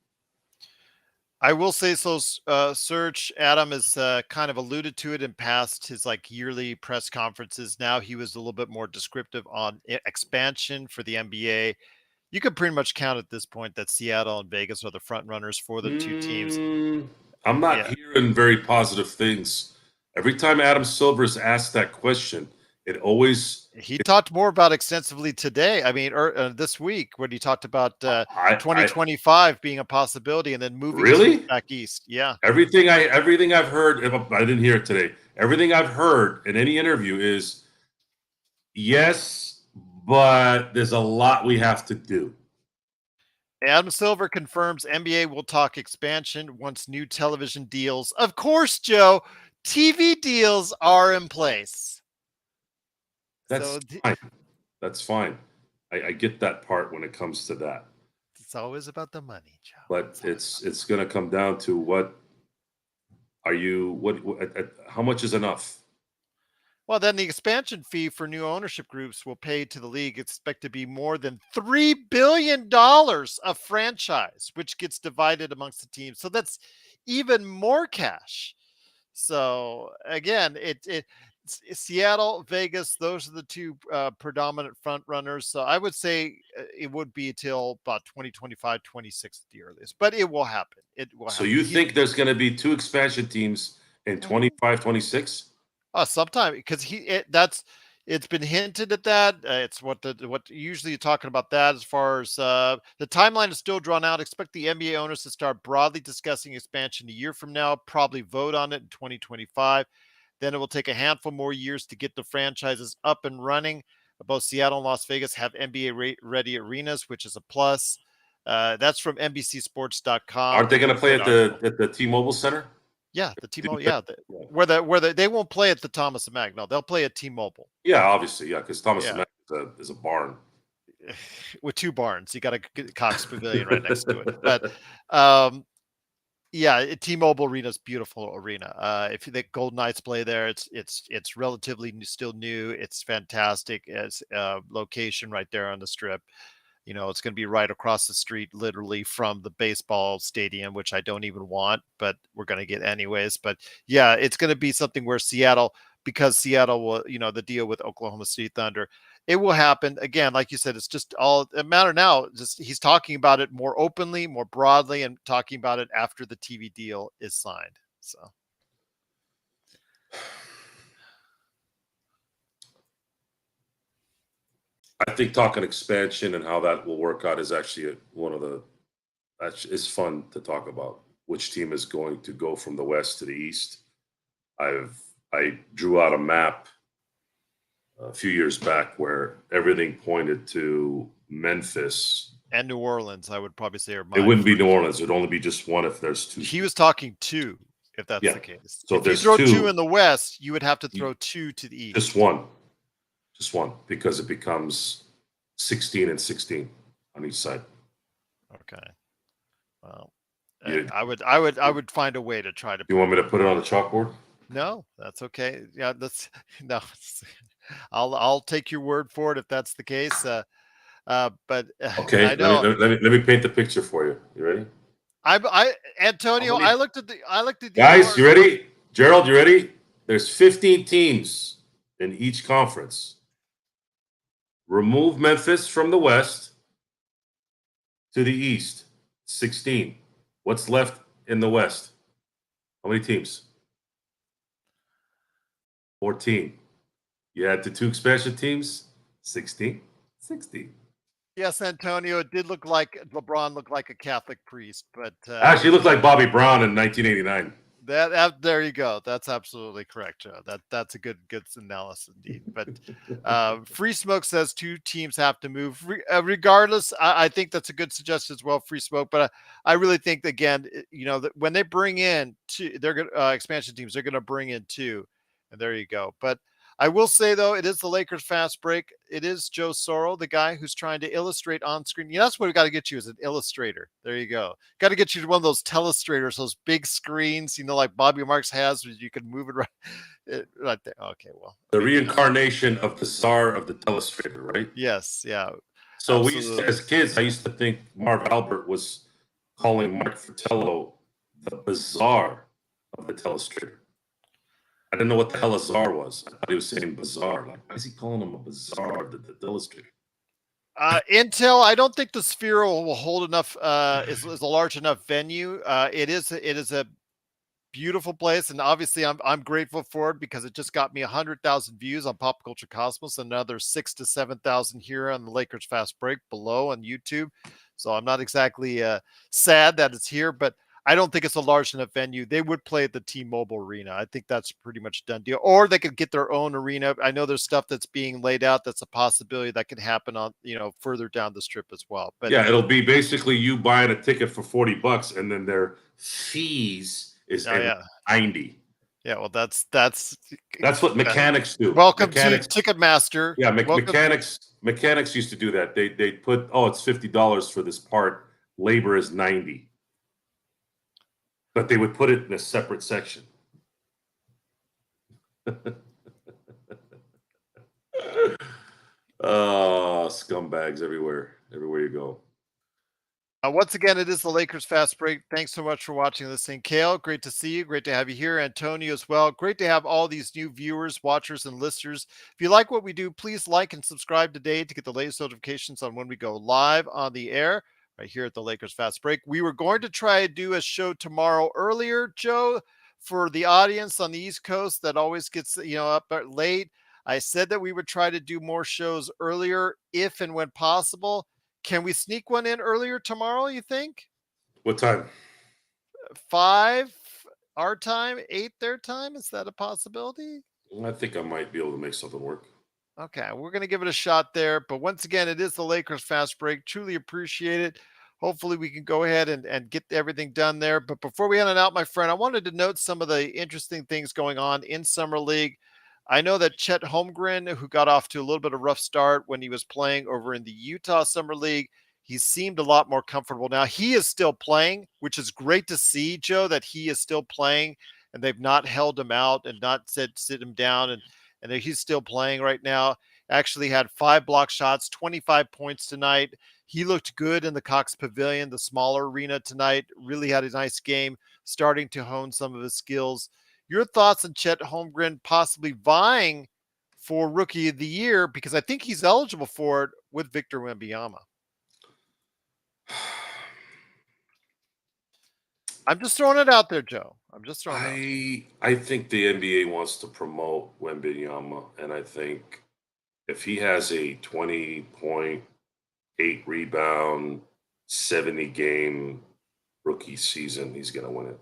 I will say so. Serge Adam has kind of alluded to it in past his like yearly press conferences. Now he was a little bit more descriptive on expansion for the NBA. You could pretty much count at this point that Seattle and Vegas are the front runners for the two teams. I'm not Yeah. hearing very positive things. Every time Adam Silver is asked that question, it always He talked more about extensively today. I mean, this week when he talked about 2025 being a possibility and then moving his really feet back east. Yeah. everything I've heard. I didn't hear it today. Everything I've heard in any interview is yes, but there's a lot we have to do. Adam Silver confirms NBA will talk expansion once new television deals. Of course, Joe, TV deals are in place. That's fine. That's fine. I get that part when it comes to that. It's always about the money, Joe. But it's going to come down to what how much is enough? Well, then the expansion fee for new ownership groups will pay to the league expect to be more than $3 billion of franchise, which gets divided amongst the teams. So that's even more cash. So again, Seattle, Vegas, those are the two predominant front runners. So I would say it would be till about 2025, 26 at the earliest, but it will happen. It will So happen. you think there's going to be 2 expansion teams in 25, 26? Sometime because it's been hinted at that. It's what usually you're talking about that as far as the timeline is still drawn out. Expect the NBA owners to start broadly discussing expansion a year from now, probably vote on it in 2025. Then it will take a handful more years to get the franchises up and running. Both Seattle and Las Vegas have NBA ready arenas, which is a plus. That's from NBCSports.com. Aren't they going to play at the T-Mobile Center? Yeah, the T-Mobile. Yeah, where they won't play at the Thomas and Mack. No, they'll play at T-Mobile. Yeah, obviously, yeah, because Thomas and Mack is a barn with 2 barns. You got a Cox Pavilion right next to it. But yeah, T-Mobile Arena is beautiful arena. If the Golden Knights play there, it's relatively still new. It's fantastic as location right there on the Strip. You know, it's going to be right across the street, literally from the baseball stadium, which I don't even want, but we're going to get anyways. But yeah, it's going to be something where because Seattle will, the deal with Oklahoma City Thunder, it will happen again. Like you said, it's just all a matter now. Just he's talking about it more openly, more broadly, and talking about it after the TV deal is signed. So. I think talking expansion and how that will work out is actually it's fun to talk about. Which team is going to go from the West to the East? I drew out a map a few years back where everything pointed to Memphis and New Orleans. I would probably say it wouldn't be New Orleans. It would only be just one if there's 2. He was talking 2, if that's the case. So if you throw 2 in the West, you would have to throw 2 to the East. Just one, because it becomes 16 and 16 on each side. Okay. Well, I would find a way to try to. You want me to put it on the chalkboard? No, that's okay. Yeah, no. I'll take your word for it if that's the case. But okay, I know. Let me paint the picture for you. You ready? Antonio, I looked at the guys. You ready? Gerald, you ready? There's 15 teams in each conference. Remove Memphis from the West to the East. 16. What's left in the West? How many teams? 14. You add the 2 expansion teams? 16. 16. Yes, Antonio, it did look like LeBron looked like a Catholic priest, but actually looked like Bobby Brown in 1989. There you go. That's absolutely correct, Joe. That's a good analysis indeed. But Free Smoke says 2 teams have to move. Regardless, I think that's a good suggestion as well, Free Smoke. But I really think again, that when they bring in 2, they're expansion teams, they're going to bring in 2, and there you go. But I will say, though, it is the Lakers fast break. It is Joe Soro, the guy who's trying to illustrate on screen. Yeah, that's what we got to get you, as an illustrator. There you go. Got to get you to one of those telestrators, those big screens, like Bobby Marks has, where you can move it right there. Okay, well. The reincarnation of the czar of the telestrator, right? Yes, yeah. So we used to, as kids, I used to think Marv Albert was calling Mark Fratello the bizarre of the telestrator. I didn't know what the hell a czar was. I thought he was saying bizarre. Like, why is he calling him a bizarre of the illustrator? Intel, I don't think the Sphere will hold enough. Is a large enough venue. It is a beautiful place, and obviously I'm grateful for it, because it just got me 100,000 views on Pop Culture Cosmos, and another 6,000 to 7,000 here on the Lakers Fast Break below on YouTube. So I'm not exactly sad that it's here, but I don't think it's a large enough venue. They would play at the T-Mobile Arena. I think that's pretty much done deal. Or they could get their own arena. I know there's stuff that's being laid out. That's a possibility that could happen on, further down the strip as well. But yeah, it'll be basically you buying a ticket for $40, and then their fees is 90. Yeah, well, that's what mechanics do. Welcome to Ticketmaster. Yeah, mechanics used to do that. They put, it's $50 for this part. Labor is 90. But they would put it in a separate section. Scumbags everywhere you go. Once again, it is the Lakers Fast Break. Thanks so much for watching this thing. Kale, great to see you. Great to have you here. Antonio as well. Great to have all these new viewers, watchers, and listeners. If you like what we do, please like and subscribe today to get the latest notifications on when we go live on the air right here at the Lakers Fast Break. We were going to try to do a show tomorrow earlier, Joe, for the audience on the East Coast that always gets, up late. I said that we would try to do more shows earlier if and when possible. Can we sneak one in earlier tomorrow, you think? What time? 5 our time, 8 their time? Is that a possibility? I think I might be able to make something work. Okay, we're going to give it a shot there. But once again, it is the Lakers Fast Break. Truly appreciate it. Hopefully we can go ahead and get everything done there. But before we end it out, my friend, I wanted to note some of the interesting things going on in Summer League. I know that Chet Holmgren, who got off to a little bit of a rough start when he was playing over in the Utah Summer League, he seemed a lot more comfortable now. He is still playing, which is great to see, Joe, that he is still playing, and they've not held him out and not said sit him down, and he's still playing right now. Actually had 5 block shots, 25 points tonight. He looked good in the Cox Pavilion, the smaller arena tonight. Really had a nice game, starting to hone some of his skills. Your thoughts on Chet Holmgren possibly vying for Rookie of the Year, because I think he's eligible for it with Victor Wembanyama. I'm just throwing it out there, Joe. I think the NBA wants to promote Wembanyama, and I think if he has a 20-point, 8-rebound, 70-game rookie season, he's going to win it.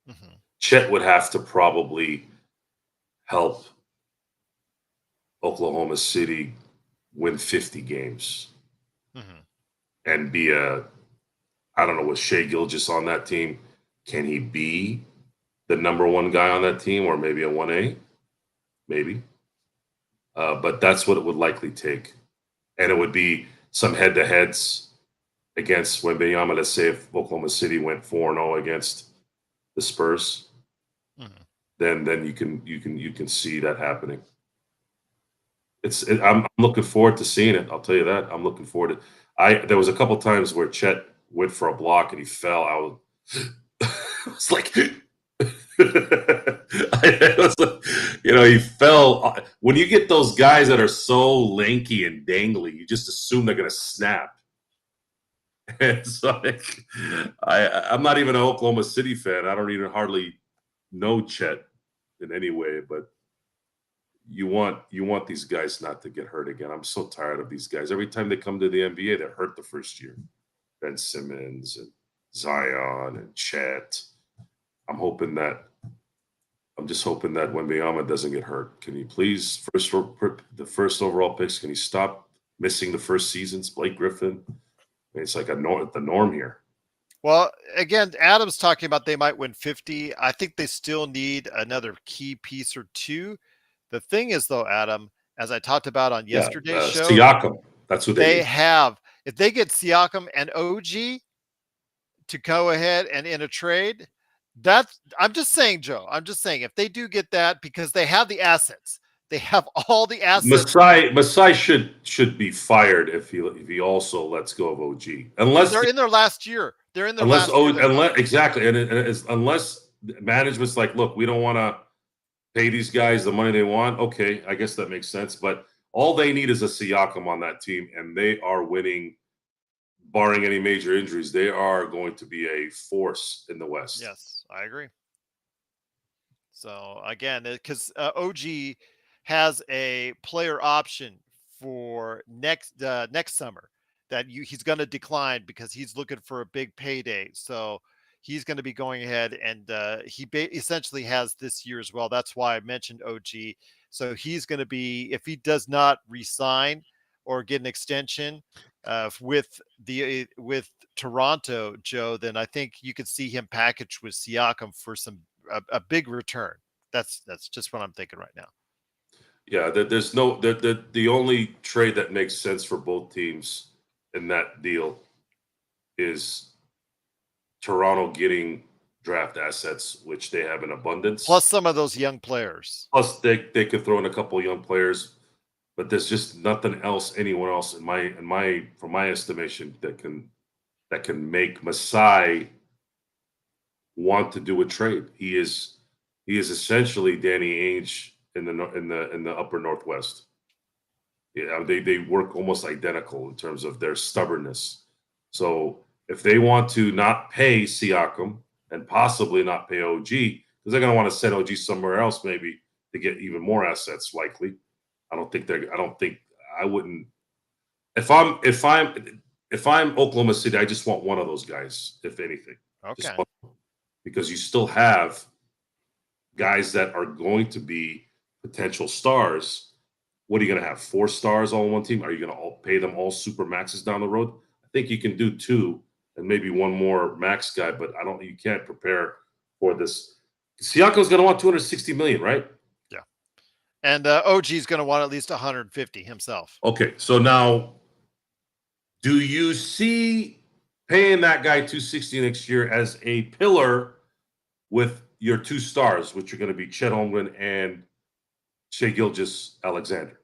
Mm-hmm. Chet would have to probably help Oklahoma City win 50 games and be I don't know, with Shai Gilgeous on that team, can he be the number 1 guy on that team, or maybe a 1A? Maybe. But that's what it would likely take. And it would be some head-to-heads against Wembanyama. Let's say if Oklahoma City went 4-0 against the Spurs, then you can see that happening. I'm looking forward to seeing it. I'll tell you that. I'm looking forward to. There was a couple times where Chet went for a block and he fell. I was like, he fell. When you get those guys that are so lanky and dangly, you just assume they're gonna snap. And so I'm not even an Oklahoma City fan. I don't even hardly know Chet in any way, but you want these guys not to get hurt again. I'm so tired of these guys. Every time they come to the NBA, they're hurt the first year. Ben Simmons and Zion and Chet. I'm just hoping that Wembanyama doesn't get hurt. Can he please, the first overall picks, can he stop missing the first seasons? Blake Griffin. It's like the norm here. Well, again, Adam's talking about they might win 50. I think they still need another key piece or two The thing is, though, Adam, as I talked about on yesterday's show, Siakam. That's who they need. If they get Siakam and OG to go ahead and in a trade, I'm just saying, Joe, I'm just saying if they do get that, because they have the assets, they have all the assets. Masai should be fired if he also lets go of OG, unless they're in their last year. They're in their last year. Exactly, and unless management's like, look, we don't want to pay these guys the money they want. Okay, I guess that makes sense. But all they need is a Siakam on that team, and they are winning. Barring any major injuries, they are going to be a force in the West. Yes, I agree. So again, because OG has a player option for next summer that he's going to decline because he's looking for a big payday. So he's going to be going ahead, and he essentially has this year as well. That's why I mentioned OG. So he's going to be, if he does not resign or get an extension with Toronto, Joe, then I think you could see him packaged with Siakam for a big return. That's just what I'm thinking right now. Yeah, there's no the only trade that makes sense for both teams in that deal is Toronto getting draft assets, which they have in abundance, plus some of those young players. Plus they could throw in a couple of young players, but there's just nothing else, anyone else from my estimation that can make Masai want to do a trade. He is essentially Danny Ainge in the upper Northwest. Yeah, they work almost identical in terms of their stubbornness. So if they want to not pay Siakam and possibly not pay OG, because they're going to want to send OG somewhere else maybe to get even more assets, likely. I wouldn't. If I'm Oklahoma City, I just want one of those guys, if anything. Okay. Because you still have guys that are going to be potential stars. What are you going to have? 4 stars all on one team? Are you going to pay them all super maxes down the road? I think you can do 2 and maybe one more max guy, but you can't prepare for this. Siakam's going to want $260 million, right? Yeah. And OG is going to want at least 150 himself. Okay. So now, do you see paying that guy $260 next year as a pillar with your 2 stars, which are going to be Chet Holmgren and Shai Gilgeous-Alexander?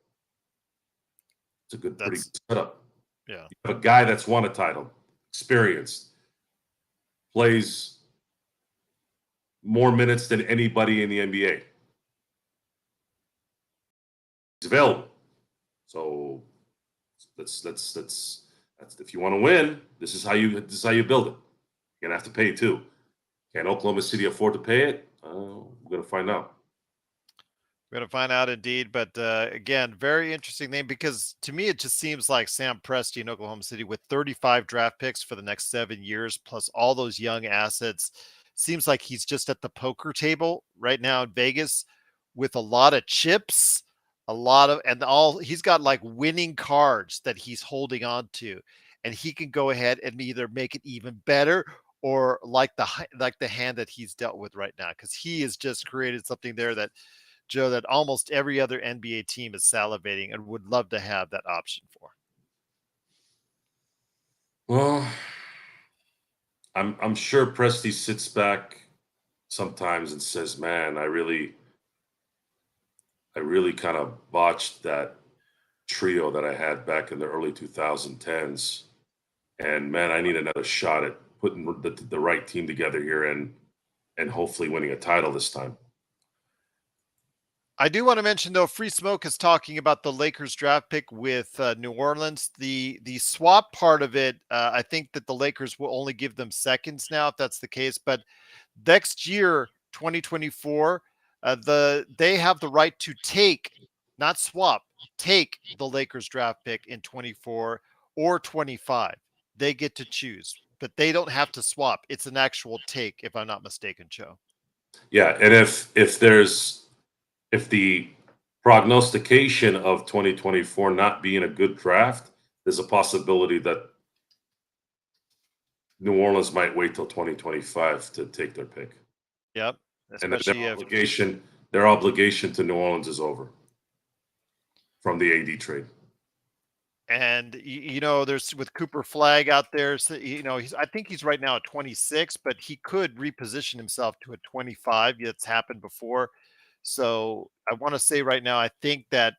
It's a pretty good setup. Yeah. You have a guy that's won a title, experienced, plays more minutes than anybody in the NBA. He's available. So that's if you want to win, this is how you build it. You're gonna have to pay too. Can Oklahoma City afford to pay it? We're gonna find out. We're going to find out indeed. But again, very interesting name, because to me, it just seems like Sam Presti in Oklahoma City with 35 draft picks for the next 7 years, plus all those young assets. Seems like he's just at the poker table right now in Vegas with a lot of chips, he's got like winning cards that he's holding on to, and he can go ahead and either make it even better or like the hand that he's dealt with right now, because he has just created something there that, Joe, that almost every other NBA team is salivating and would love to have that option for. Well, I'm sure Presti sits back sometimes and says, "Man, I really kind of botched that trio that I had back in the early 2010s, and man, I need another shot at putting the right team together here and hopefully winning a title this time." I do want to mention, though, Free Smoke is talking about the Lakers draft pick with New Orleans. The swap part of it, I think that the Lakers will only give them seconds now, if that's the case. But next year, 2024, they have the right to take, not swap, take the Lakers draft pick in 24 or 25. They get to choose, but they don't have to swap. It's an actual take, if I'm not mistaken, Joe. Yeah, and if the prognostication of 2024 not being a good draft, there's a possibility that New Orleans might wait till 2025 to take their pick. Yep. And their obligation to New Orleans is over. from the AD trade. And there's with Cooper Flag out there. So, I think he's right now at 26, but he could reposition himself to a 25. It's happened before. So I want to say right now, I think that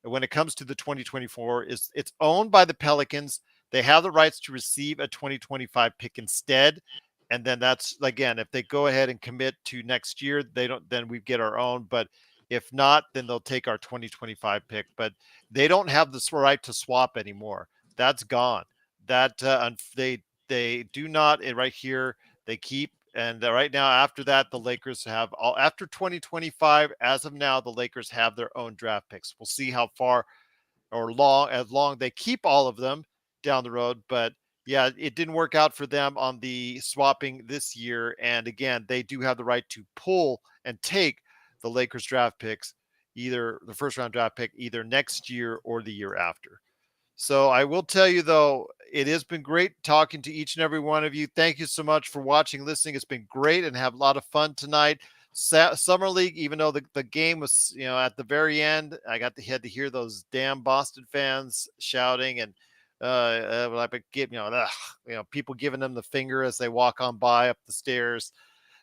when it comes to the 2024, it's owned by the Pelicans. They have the rights to receive a 2025 pick instead. And then that's, again, if they go ahead and commit to next year, then we get our own. But if not, then they'll take our 2025 pick. But they don't have this right to swap anymore. That's gone. That they do not right here. They keep, and right now after that, the Lakers have all after 2025. As of now, the Lakers have their own draft picks. We'll see how far or as long they keep all of them down the road. But yeah, it didn't work out for them on the swapping this year. And again, they do have the right to pull and take the Lakers draft picks, either the first round draft pick, either next year or the year after. So I will tell you, though, it has been great talking to each and every one of you. Thank you so much for watching, listening. It's been great and have a lot of fun tonight. Summer League, even though the game was, at the very end, I had to hear those damn Boston fans shouting and people giving them the finger as they walk on by up the stairs.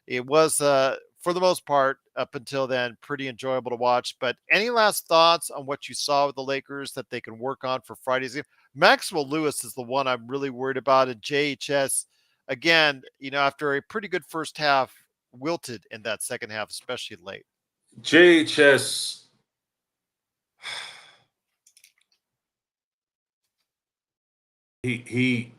It was, for the most part, up until then, pretty enjoyable to watch. But any last thoughts on what you saw with the Lakers that they can work on for Friday's game? Maxwell Lewis is the one I'm really worried about. And JHS, again, after a pretty good first half, wilted in that second half, especially late. JHS, he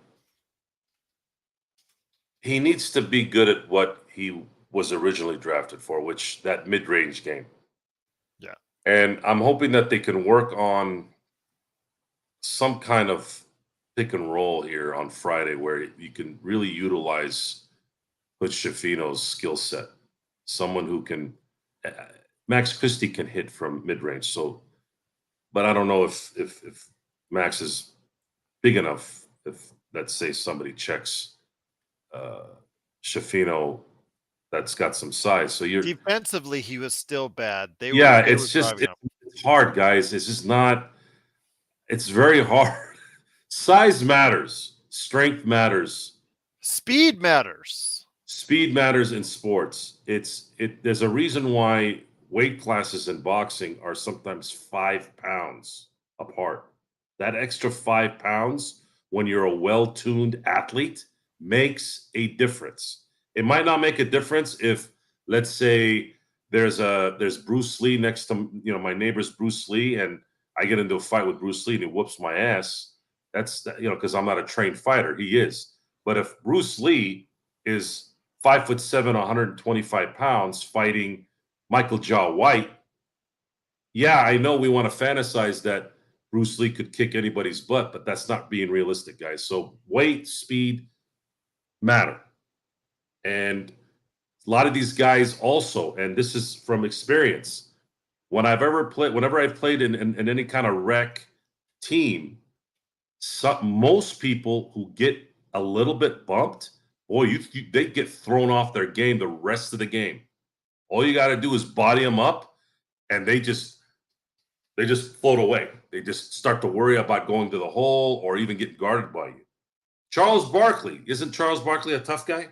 needs to be good at what he was originally drafted for, which that mid-range game. Yeah. And I'm hoping that they can work on some kind of pick and roll here on Friday where you can really utilize Fudge Schifino's skill set. Someone who can Max Christie can hit from mid-range. So, but I don't know if Max is big enough. If, let's say, somebody checks Schifino, that's got some size. So you're defensively, he was still bad. It's hard, guys. It's just not. It's very hard. Size matters. Strength matters. Speed matters. Speed matters in sports. There's a reason why weight classes in boxing are sometimes 5 pounds apart. That extra 5 pounds, when you're a well-tuned athlete, makes a difference. It might not make a difference if, let's say, there's Bruce Lee next to, my neighbor's Bruce Lee, and I get into a fight with Bruce Lee and he whoops my ass. That's, because I'm not a trained fighter. He is. But if Bruce Lee is 5'7", 125 pounds fighting Michael Jai White, yeah, I know we want to fantasize that Bruce Lee could kick anybody's butt, but that's not being realistic, guys. So weight, speed matter. And a lot of these guys also, and this is from experience, whenever I've played in any kind of rec team, most people who get a little bit bumped, they get thrown off their game the rest of the game. All you got to do is body them up, and they just float away. They just start to worry about going to the hole or even getting guarded by you. Charles Barkley, isn't Charles Barkley a tough guy?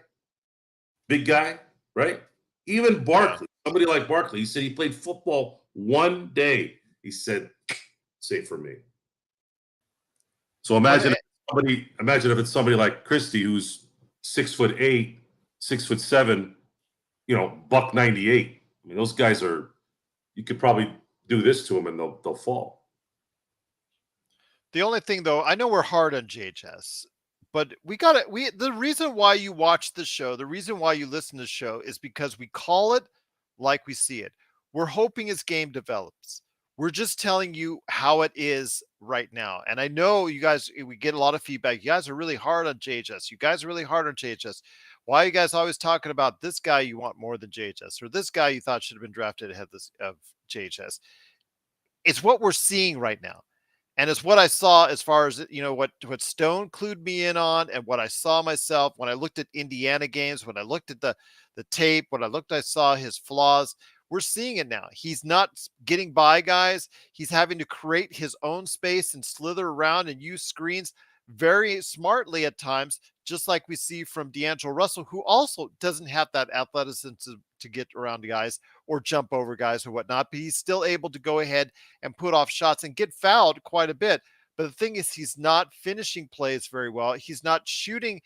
Big guy, right? Even Barkley, somebody like Barkley, he said he played football one day. He said, "Safe for me." So imagine if it's somebody like Christie, who's 6'8", 6'7", $198. I mean, those guys you could probably do this to them and they'll fall. The only thing, though, I know we're hard on JHS, but the reason why you watch this show, the reason why you listen to the show is because we call it like we see it. We're hoping his game develops. We're just telling you how it is right now. And I know you guys, we get a lot of feedback. You guys are really hard on JHS. You guys are really hard on JHS. Why are you guys always talking about this guy you want more than JHS, or this guy you thought should have been drafted ahead of JHS? It's what we're seeing right now. And it's what I saw as far as, what Stone clued me in on, and what I saw myself when I looked at Indiana games, when I looked at the tape, I saw his flaws. We're seeing it now. He's not getting by guys. He's having to create his own space and slither around and use screens very smartly at times, just like we see from D'Angelo Russell, who also doesn't have that athleticism to get around guys or jump over guys or whatnot, but he's still able to go ahead and put off shots and get fouled quite a bit. But the thing is, he's not finishing plays very well. He's not shooting.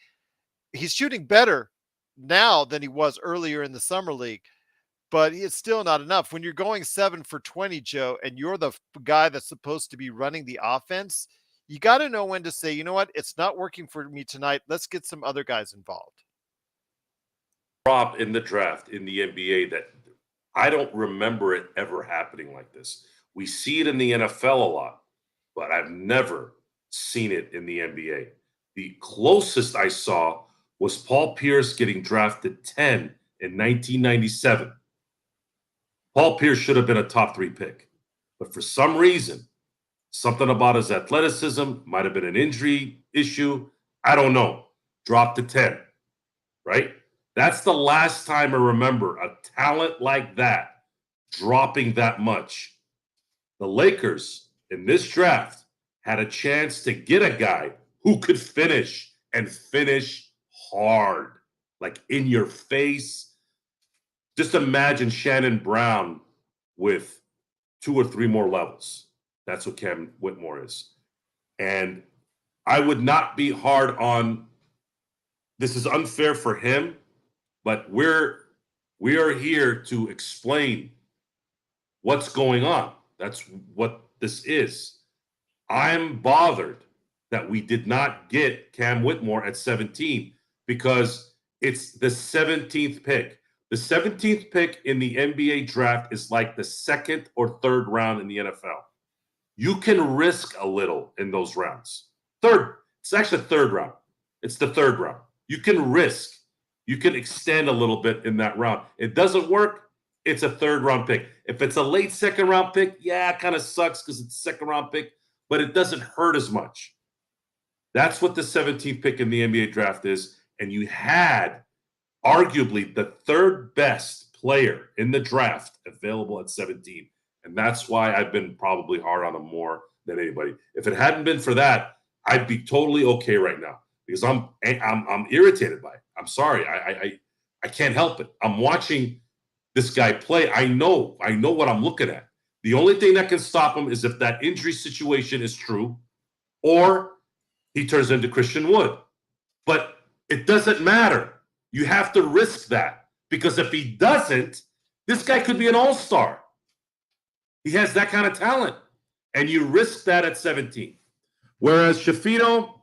He's shooting better now than he was earlier in the summer league, but it's still not enough. When you're going 7 for 20, Joe, and you're the guy that's supposed to be running the offense, you got to know when to say, you know what, it's not working for me tonight. Let's get some other guys involved. Drop in the draft in the NBA that I don't remember it ever happening like this. We see it in the NFL a lot, but I've never seen it in the NBA. The closest I saw was Paul Pierce getting drafted 10 in 1997. Paul Pierce should have been a top 3 pick, but for some reason, something about his athleticism, might have been an injury issue, I don't know, dropped to 10, right? That's the last time I remember a talent like that dropping that much. The Lakers in this draft had a chance to get a guy who could finish and finish hard, like in your face. Just imagine Shannon Brown with 2 or 3 more levels. That's what Cam Whitmore is. And I would not be hard on, this is unfair for him, but we are here to explain what's going on. That's what this is. I'm bothered that we did not get Cam Whitmore at 17 because it's the 17th pick. The 17th pick in the NBA draft is like the 2nd or 3rd round in the NFL. You can risk a little in those rounds. It's actually the 3rd round. It's the 3rd round. You can risk. You can extend a little bit in that round. It doesn't work, it's a 3rd round pick. If it's a late 2nd round pick, yeah, it kind of sucks because it's a 2nd round pick, but it doesn't hurt as much. That's what the 17th pick in the NBA draft is. And you had arguably the 3rd best player in the draft available at 17. And that's why I've been probably hard on him more than anybody. If it hadn't been for that, I'd be totally okay right now because I'm irritated by it. I'm sorry. I can't help it. I'm watching this guy play. I know what I'm looking at. The only thing that can stop him is if that injury situation is true or he turns into Christian Wood. But it doesn't matter. You have to risk that because if he doesn't, this guy could be an all-star. He has that kind of talent, and you risk that at 17. Whereas Shafino,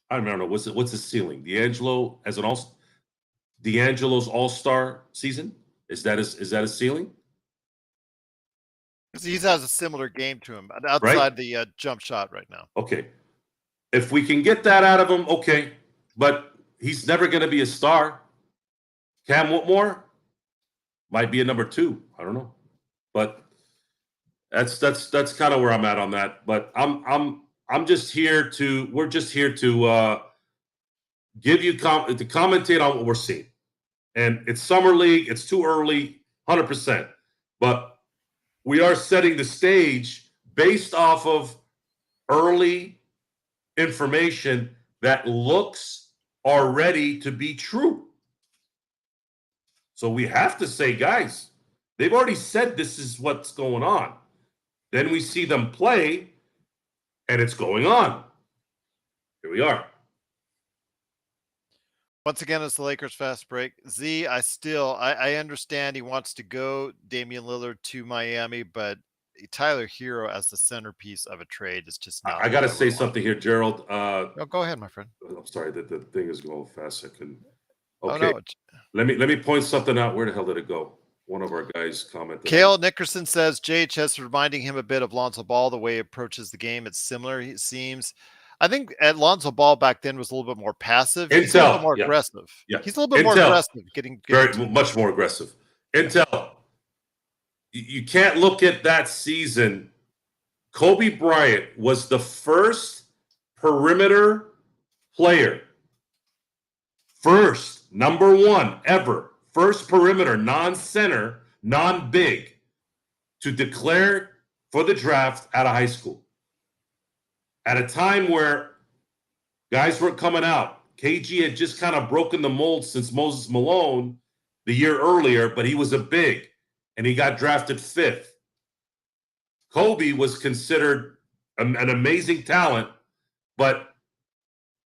I don't know, what's his ceiling? D'Angelo as D'Angelo's all-star season? Is that his ceiling? He has a similar game to him outside the jump shot right now. Okay. If we can get that out of him, okay. But he's never going to be a star. Cam Whitmore might be a number 2. I don't know. But that's kind of where I'm at on that. But we're just here to give you to commentate on what we're seeing. And it's summer league, it's too early, 100%. But we are setting the stage based off of early information that looks already to be true. So we have to say, guys, they've already said this is what's going on. Then we see them play, and it's going on. Here we are. Once again, it's the Lakers fast break. Z, I understand he wants to go Damian Lillard to Miami, but Tyler Hero as the centerpiece of a trade is just not. I got to say something here, Gerald. Go ahead, my friend. I'm sorry that the thing is going fast. I couldn't. Okay. Oh, no. Let me point something out. Where the hell did it go? One of our guys commented. Cale Nickerson says JHS reminding him a bit of Lonzo Ball, the way he approaches the game. It's similar, it seems. I think Lonzo Ball back then was a little bit more passive. He's a little bit more aggressive. Yeah. He's a little bit more aggressive. Getting much more aggressive. Intel. You can't look at that season. Kobe Bryant was the first perimeter player First, number one ever, first perimeter, non-center, non-big, to declare for the draft out of high school. At a time where guys weren't coming out. KG had just kind of broken the mold since Moses Malone the year earlier, but he was a big, and he got drafted 5th. Kobe was considered an amazing talent, but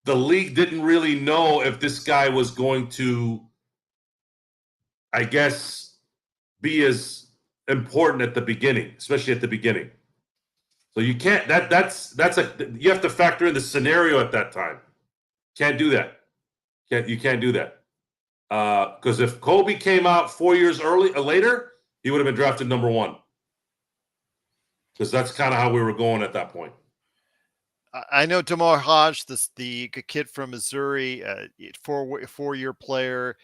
the league didn't really know if this guy was going to, I guess, be as important at the beginning, especially at the beginning. So you can't, you have to factor in the scenario at that time. Can't do that. You can't do that. Because if Kobe came out 4 years later, he would have been drafted number 1. Because that's kind of how we were going at that point. I know Moines Hodge, the kid from Missouri, four-year player,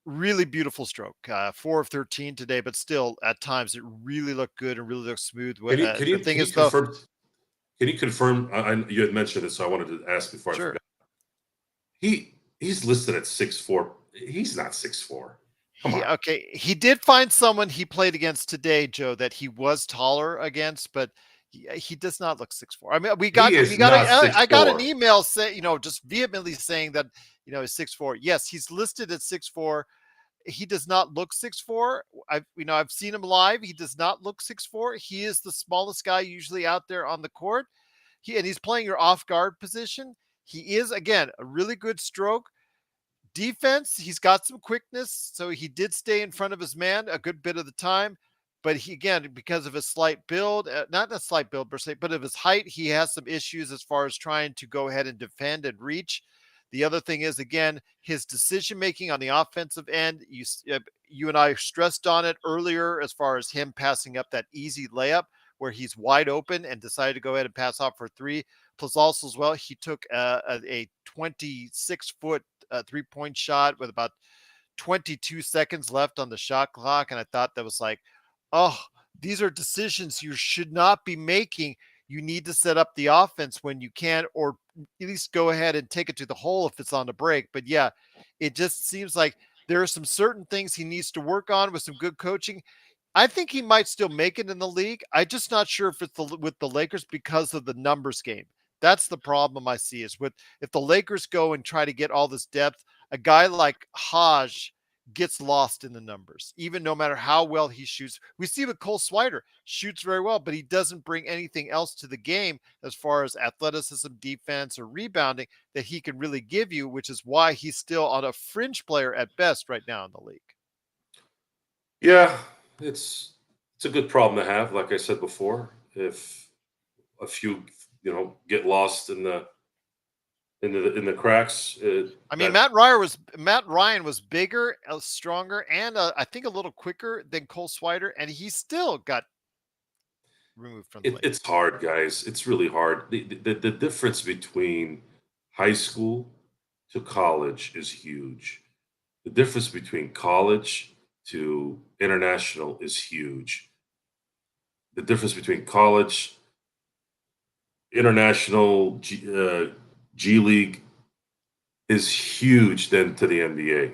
really beautiful stroke. 4 of 13 today, but still at times it really looked good and really looked smooth. Can you confirm? You had mentioned it, so I wanted to ask before I forgot. He's listed at 6'4". He's not 6'4". Come on. Okay, he did find someone he played against today, Joe, that he was taller against, but he does not look 6'4". I mean, I got an email just vehemently saying that he's 6'4". Yes, he's listed at 6'4". He does not look 6'4". I've seen him live. He does not look 6'4". He is the smallest guy usually out there on the court. He's playing your off guard position. He is, again, a really good stroke. Defense, he's got some quickness, so he did stay in front of his man a good bit of the time. But he, again, because of his slight build, not a slight build per se, but of his height, he has some issues as far as trying to go ahead and defend and reach. The other thing is, again, his decision-making on the offensive end. You and I stressed on it earlier as far as him passing up that easy layup where he's wide open and decided to go ahead and pass off for 3. Plus also as well, he took a 26-foot three-point shot with about 22 seconds left on the shot clock. And I thought that was like, oh, these are decisions you should not be making. You need to set up the offense when you can, or at least go ahead and take it to the hole if it's on the break. But yeah, it just seems like there are some certain things he needs to work on with some good coaching. I think he might still make it in the league. I'm just not sure if it's with the Lakers because of the numbers game. That's the problem I see is if the Lakers go and try to get all this depth, a guy like Hodge gets lost in the numbers, even no matter how well he shoots. We see with Cole Swider, shoots very well, but he doesn't bring anything else to the game as far as athleticism, defense, or rebounding that he can really give you, which is why he's still on a fringe player at best right now in the league. Yeah, it's a good problem to have. Like I said before, if a few get lost in the cracks. Matt Ryan was bigger, stronger, and I think a little quicker than Cole Swider, and he still got removed from the league. It's hard, guys. It's really hard. The difference between high school to college is huge. The difference between college to international is huge. The difference between college, international, G League is huge then to the NBA.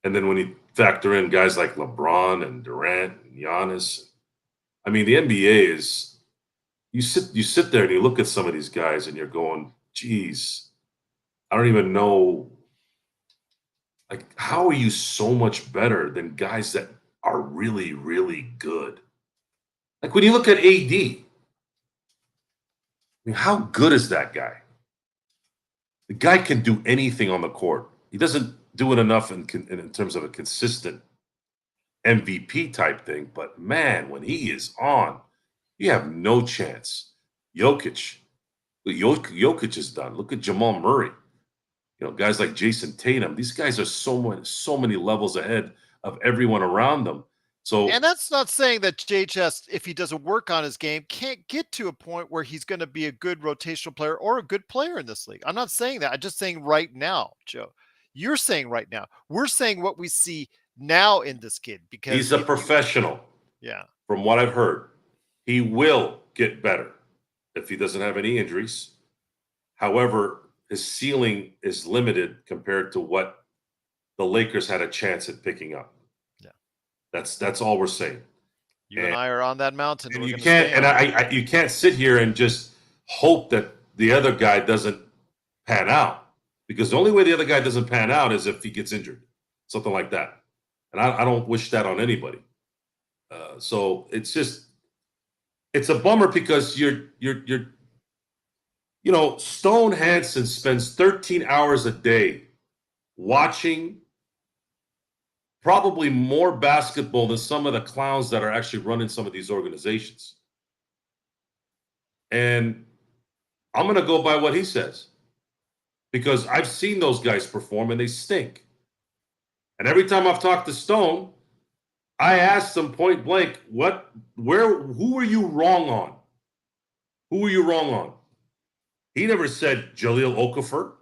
And then when you factor in guys like LeBron and Durant and Giannis, the NBA is, you sit there and you look at some of these guys and you're going, geez, I don't even know, like, how are you so much better than guys that are really, really good? Like when you look at AD, how good is that guy? The guy can do anything on the court. He doesn't do it enough in terms of a consistent MVP type thing. But man, when he is on, you have no chance. Jokic is done. Look at Jamal Murray. Guys like Jason Tatum. These guys are so many levels ahead of everyone around them. And that's not saying that JHS, if he doesn't work on his game, can't get to a point where he's going to be a good rotational player or a good player in this league. I'm not saying that. I'm just saying right now, Joe. You're saying right now. We're saying what we see now in this kid because he's a professional. Yeah. From what I've heard, he will get better if he doesn't have any injuries. However, his ceiling is limited compared to what the Lakers had a chance at picking up. Yeah. That's all we're saying. You and I are on that mountain. And We're you gonna can't, stay and on it. you can't sit here and just hope that the other guy doesn't pan out, because the only way the other guy doesn't pan out is if he gets injured, something like that. And I don't wish that on anybody. So it's a bummer, because Stone Hansen spends 13 hours a day watching probably more basketball than some of the clowns that are actually running some of these organizations. And I'm going to go by what he says, because I've seen those guys perform and they stink. And every time I've talked to Stone, I asked him point blank, who are you wrong on? Who are you wrong on? He never said Jahlil Okafor.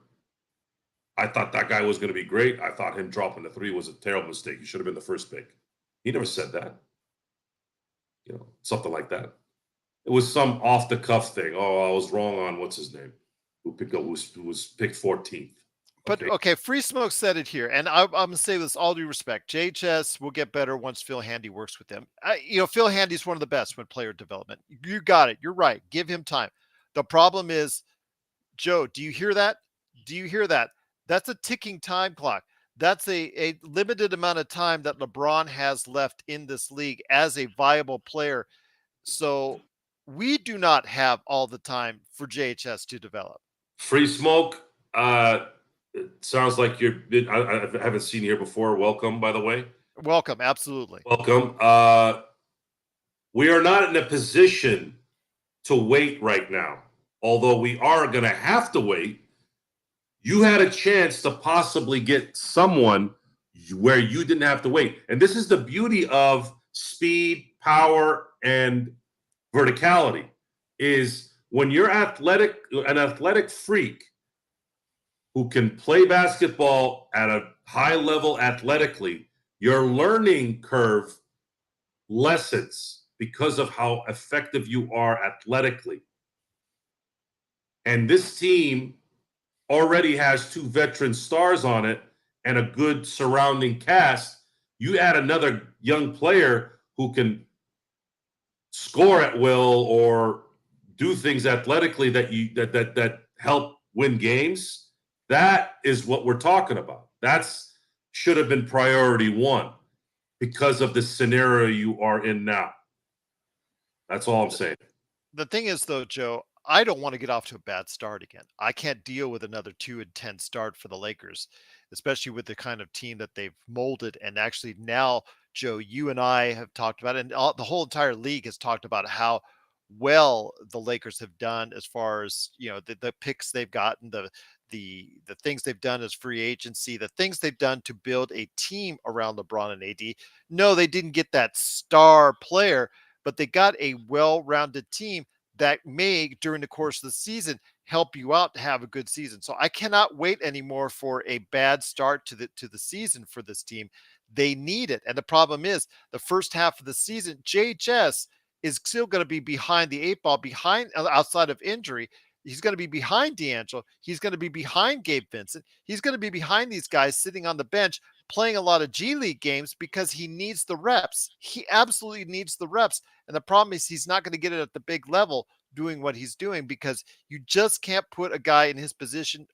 I thought that guy was going to be great. I thought him dropping the 3 was a terrible mistake. He should have been the first pick. He never said that. Something like that. It was some off the cuff thing. Oh, I was wrong on what's his name, who was picked 14th. But okay, Free Smoke said it here, and I'm gonna say this all due respect. JHS will get better once Phil Handy works with him. Phil Handy's one of the best when player development. You got it. You're right. Give him time. The problem is, Joe, do you hear that? Do you hear that? That's a ticking time clock. That's a limited amount of time that LeBron has left in this league as a viable player. So we do not have all the time for JHS to develop. Free Smoke. It sounds like I haven't seen you here before. Welcome, by the way. Welcome. Absolutely. Welcome. We are not in a position to wait right now, although we are going to have to wait. You had a chance to possibly get someone where you didn't have to wait. And this is the beauty of speed, power, and verticality, is when you're an athletic freak who can play basketball at a high level athletically, your learning curve lessens because of how effective you are athletically. And this team already has 2 veteran stars on it and a good surrounding cast. You add another young player who can score at will or do things athletically that help win games. That is what we're talking about. That's should have been priority 1 because of the scenario you are in now. That's all I'm saying. The thing is, though, Joe, I don't want to get off to a bad start again. I can't deal with another 2-10 start for the Lakers, especially with the kind of team that they've molded. And actually now, Joe, you and I have talked about it, and the whole entire league has talked about how well the Lakers have done as far as, the picks they've gotten, the things they've done as free agency, the things they've done to build a team around LeBron and AD. No, they didn't get that star player, but they got a well-rounded team that may, during the course of the season, help you out to have a good season. So I cannot wait anymore for a bad start to the season for this team. They need it. And the problem is the first half of the season, JHS is still going to be behind the 8 ball, behind outside of injury. He's going to be behind D'Angelo. He's going to be behind Gabe Vincent. He's going to be behind these guys sitting on the bench playing a lot of G League games because he needs the reps. He absolutely needs the reps. And the problem is he's not going to get it at the big level doing what he's doing, because you just can't put a guy in his position,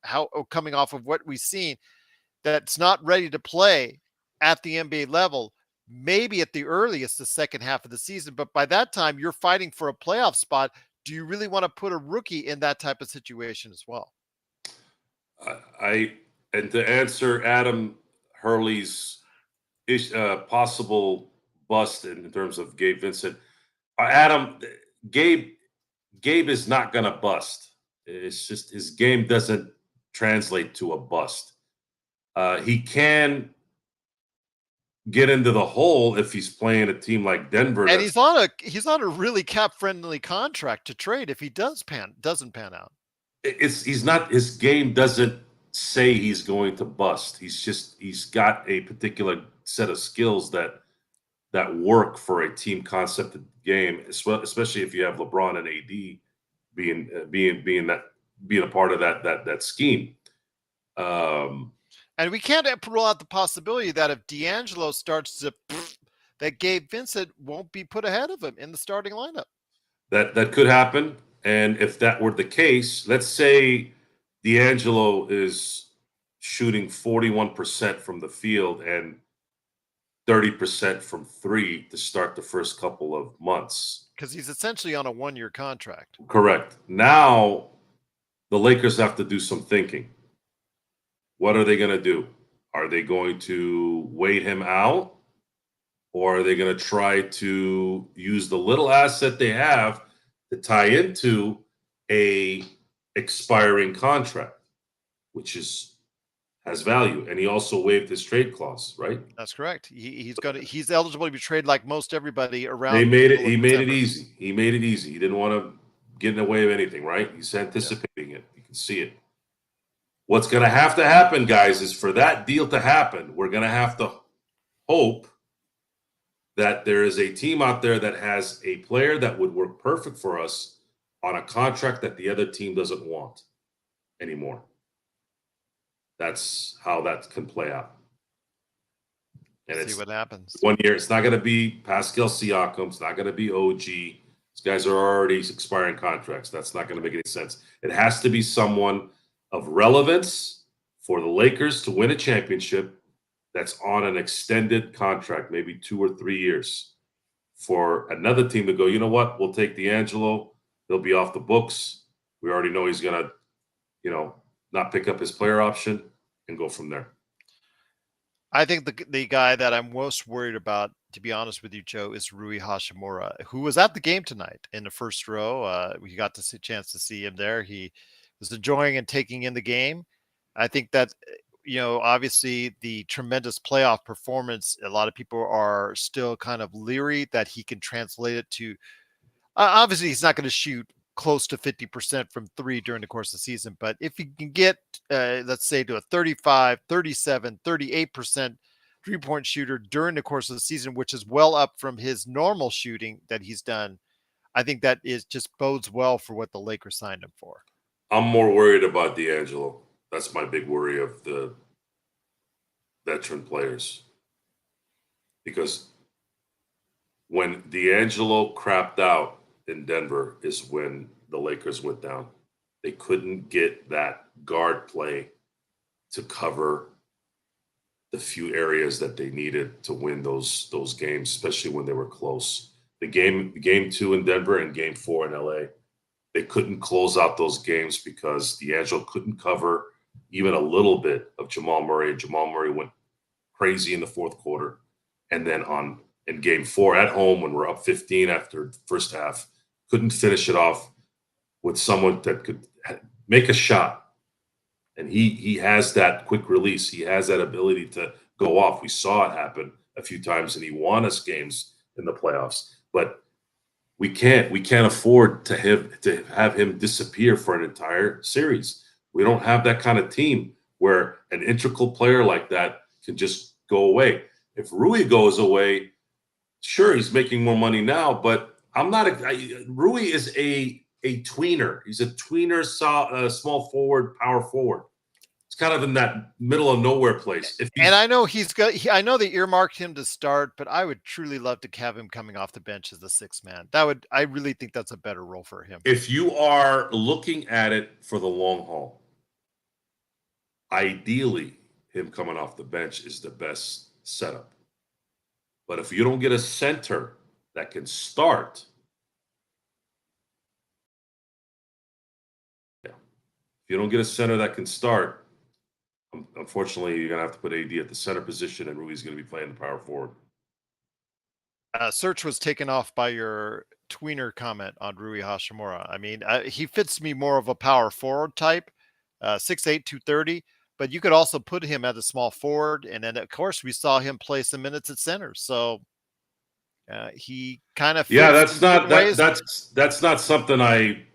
coming off of what we've seen, that's not ready to play at the NBA level, maybe at the earliest the second half of the season. But by that time, you're fighting for a playoff spot. Do you really want to put a rookie in that type of situation as well? And to answer Adam Hurley's possible bust in terms of Gabe Vincent, Adam, Gabe is not going to bust. It's just his game doesn't translate to a bust. He can get into the hole if he's playing a team like Denver. And he's on a really cap friendly contract to trade if he doesn't pan out. His game doesn't say he's going to bust. He's got a particular set of skills that work for a team concept game, especially if you have LeBron and AD being a part of that scheme. And we can't rule out the possibility that if D'Angelo starts to, that Gabe Vincent won't be put ahead of him in the starting lineup. That could happen. And if that were the case, let's say D'Angelo is shooting 41% from the field and 30% from three to start the first couple of months. Because he's essentially on a 1-year contract. Correct. Now the Lakers have to do some thinking. What are they going to do? Are they going to wait him out? Or are they going to try to use the little asset they have to tie into a expiring contract, which has value? And he also waived his trade clause, right? That's correct. He's eligible to be traded like most everybody around. He made it easy. He made it easy. He didn't want to get in the way of anything, right? He's anticipating it. You can see it. What's going to happen, guys, is for that deal to happen, we're going to have to hope that there is a team out there that has a player that would work perfect for us on a contract that the other team doesn't want anymore. That's how that can play out. And see what happens. 1 year. It's not going to be Pascal Siakam. It's not going to be OG. These guys are already expiring contracts. That's not going to make any sense. It has to be someone of relevance for the Lakers to win a championship that's on an extended contract, maybe 2 or 3 years, for another team to go, you know what, we'll take D'Angelo. He'll be off the books. We already know he's going to, not pick up his player option and go from there. I think the guy that I'm most worried about, to be honest with you, Joe, is Rui Hachimura, who was at the game tonight in the first row. We got a chance to see him there. He was enjoying and taking in the game. I think that, obviously the tremendous playoff performance, a lot of people are still kind of leery that he can translate it to, obviously he's not going to shoot close to 50% from three during the course of the season. But if he can get, let's say, to a 35, 37, 38% three-point shooter during the course of the season, which is well up from his normal shooting that he's done, I think that is just bodes well for what the Lakers signed him for. I'm more worried about D'Angelo. That's my big worry of the veteran players. Because when D'Angelo crapped out in Denver is when the Lakers went down. They couldn't get that guard play to cover the few areas that they needed to win those games, especially when they were close. The game 2 in Denver and game 4 in LA, they couldn't close out those games because D'Angelo couldn't cover even a little bit of Jamal Murray. And Jamal Murray went crazy in the fourth quarter. And then in game 4 at home, when we're up 15 after the first half, couldn't finish it off with someone that could make a shot. And he has that quick release. He has that ability to go off. We saw it happen a few times, and he won us games in the playoffs. But we can't afford to have him disappear for an entire series. We don't have that kind of team where an integral player like that can just go away. If Rui goes away, sure, he's making more money now, but Rui is a tweener. He's a tweener, small forward, power forward. It's kind of in that middle of nowhere place. And I know I know they earmarked him to start, but I would truly love to have him coming off the bench as the sixth man. I really think that's a better role for him. If you are looking at it for the long haul, ideally, him coming off the bench is the best setup. But if you don't get a center that can start, if you don't get a center that can start, unfortunately, you're going to have to put AD at the center position, and Rui's going to be playing the power forward. Search was taken off by your tweener comment on Rui Hachimura. I mean, he fits me more of a power forward type, 6'8", 230, but you could also put him at a small forward. And then, of course, we saw him play some minutes at center. So he kind of fits. Yeah, that's not something I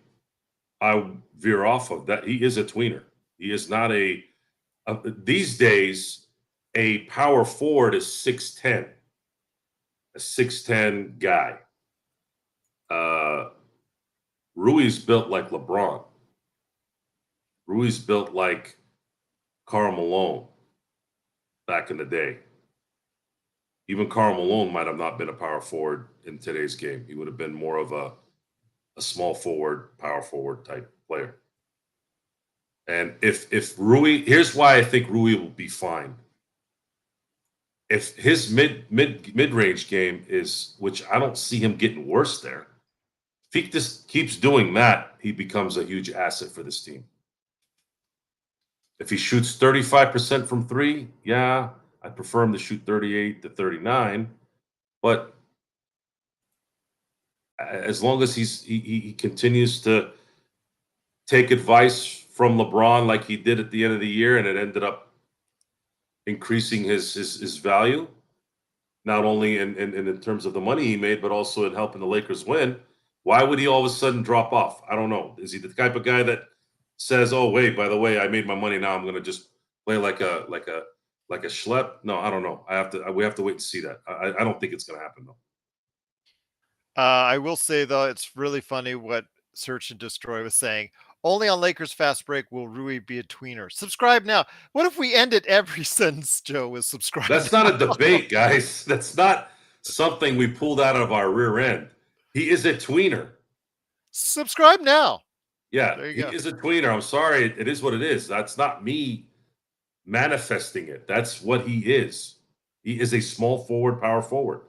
veer off of. That he is a tweener. He is not these days, a power forward is 6'10", a 6'10" guy. Rui's built like LeBron. Rui's built like Karl Malone. back in the day. Even Karl Malone might have not been a power forward in today's game. He would have been more of a small forward, power forward type player. And if Rui, here's why I think Rui will be fine. If his mid-range game is, which I don't see him getting worse there, if he just keeps doing that, he becomes a huge asset for this team. If he shoots 35% from three, yeah, I prefer him to shoot 38 to 39. But as long as he continues to take advice from LeBron like he did at the end of the year, and it ended up increasing his value, not only in terms of the money he made, but also in helping the Lakers win. Why would he all of a sudden drop off? I don't know. Is he the type of guy that says, "Oh, wait, by the way, I made my money. Now I'm going to just play like a schlep"? No, I don't know. We have to wait and see that. I don't think it's going to happen though. I will say though, it's really funny what Search and Destroy was saying. Only on Lakers Fast Break will Rui be a tweener. Subscribe now. What if we ended every sentence, Joe, with subscribe? That's not a debate, guys. That's not something we pulled out of our rear end. He is a tweener. Subscribe now. Yeah, he is a tweener. I'm sorry. It is what it is. That's not me manifesting it. That's what he is. He is a small forward, power forward.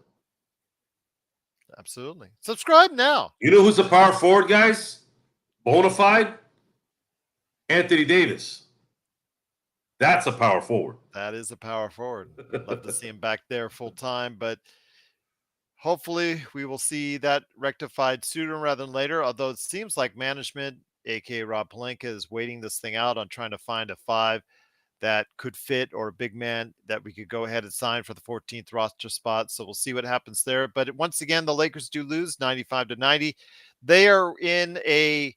Absolutely. Subscribe now. You know who's a power forward, guys? Bonafide? Anthony Davis. That's a power forward. That is a power forward. I'd love to see him back there full time, but hopefully we will see that rectified sooner rather than later. Although it seems like management, aka Rob Pelinka, is waiting this thing out on trying to find a 5 that could fit, or a big man that we could go ahead and sign for the 14th roster spot. So we'll see what happens there. But once again, the Lakers do lose 95-90. They are in a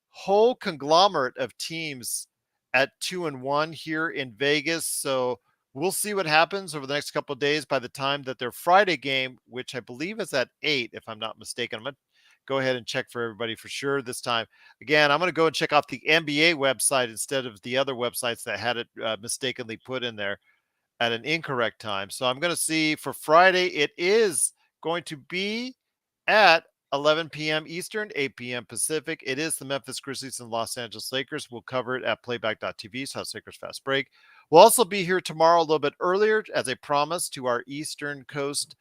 whole conglomerate of teams at 2-1 here in Vegas. So we'll see what happens over the next couple of days. By the time that their Friday game, which I believe is at 8, if I'm not mistaken, I'm going to go ahead and check for everybody for sure this time. Again, I'm going to go and check off the NBA website instead of the other websites that had it mistakenly put in there at an incorrect time. So I'm going to see for Friday, it is going to be at 11 p.m. Eastern, 8 p.m. Pacific. It is the Memphis Grizzlies and Los Angeles Lakers. We'll cover it at playback.tv, South Lakers Fast Break. We'll also be here tomorrow a little bit earlier, as I promised, to our Eastern Coast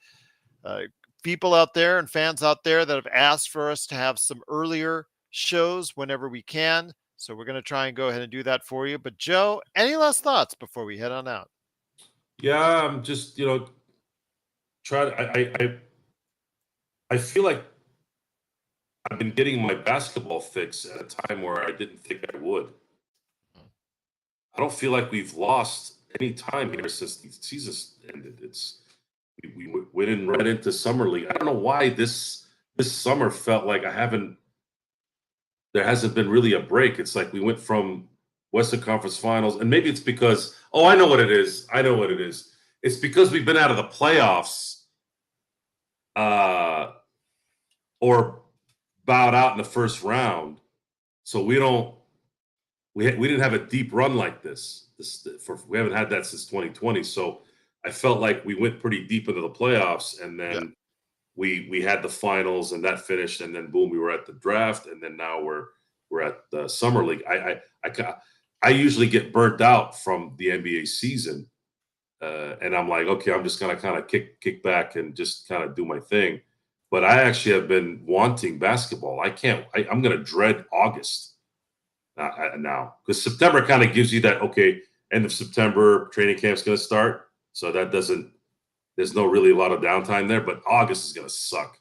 people out there and fans out there that have asked for us to have some earlier shows whenever we can. So we're going to try and go ahead and do that for you. But Joe, any last thoughts before we head on out? Yeah, I'm just, I feel like I've been getting my basketball fix at a time where I didn't think I would. I don't feel like we've lost any time here since the season ended. We went in right into summer league. I don't know why this summer felt like there hasn't been really a break. It's like we went from Western Conference Finals, and maybe it's because, I know what it is. It's because we've been out of the playoffs or bowed out in the first round. So we didn't have a deep run like this. We haven't had that since 2020. So I felt like we went pretty deep into the playoffs, and then we had the finals, and that finished, and then boom, we were at the draft, and then now we're at the summer league. I usually get burnt out from the NBA season, and I'm like, okay, I'm just gonna kind of kick back and just kind of do my thing. But I actually have been wanting basketball. I'm gonna dread August now, because September kind of gives you that, okay, end of September, training camp's gonna start. So there's no really a lot of downtime there, but August is going to suck.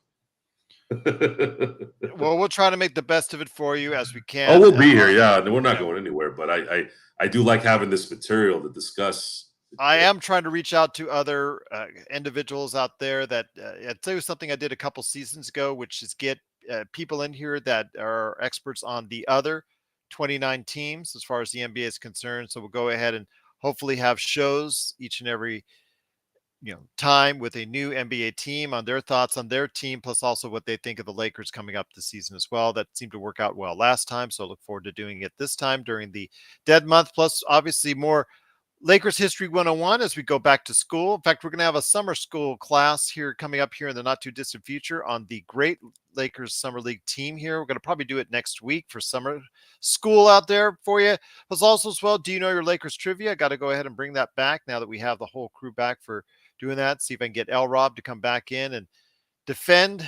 Well, we'll try to make the best of it for you as we can. Oh, we'll be here. Yeah. We're not going anywhere, but I do like having this material to discuss. I am trying to reach out to other individuals out there that I'll tell you something I did a couple seasons ago, which is get people in here that are experts on the other 29 teams as far as the NBA is concerned. So we'll go ahead and hopefully have shows each and every time with a new NBA team on their thoughts on their team, plus also what they think of the Lakers coming up this season as well. That seemed to work out well last time, so I look forward to doing it this time during the dead month, plus obviously more Lakers History 101 as we go back to school. In fact, we're going to have a summer school class here coming up here in the not too distant future on the great Lakers Summer League team here. We're going to probably do it next week for summer school out there for you. But also as well, do you know your Lakers trivia? I got to go ahead and bring that back now that we have the whole crew back for doing that. See if I can get L Rob to come back in and defend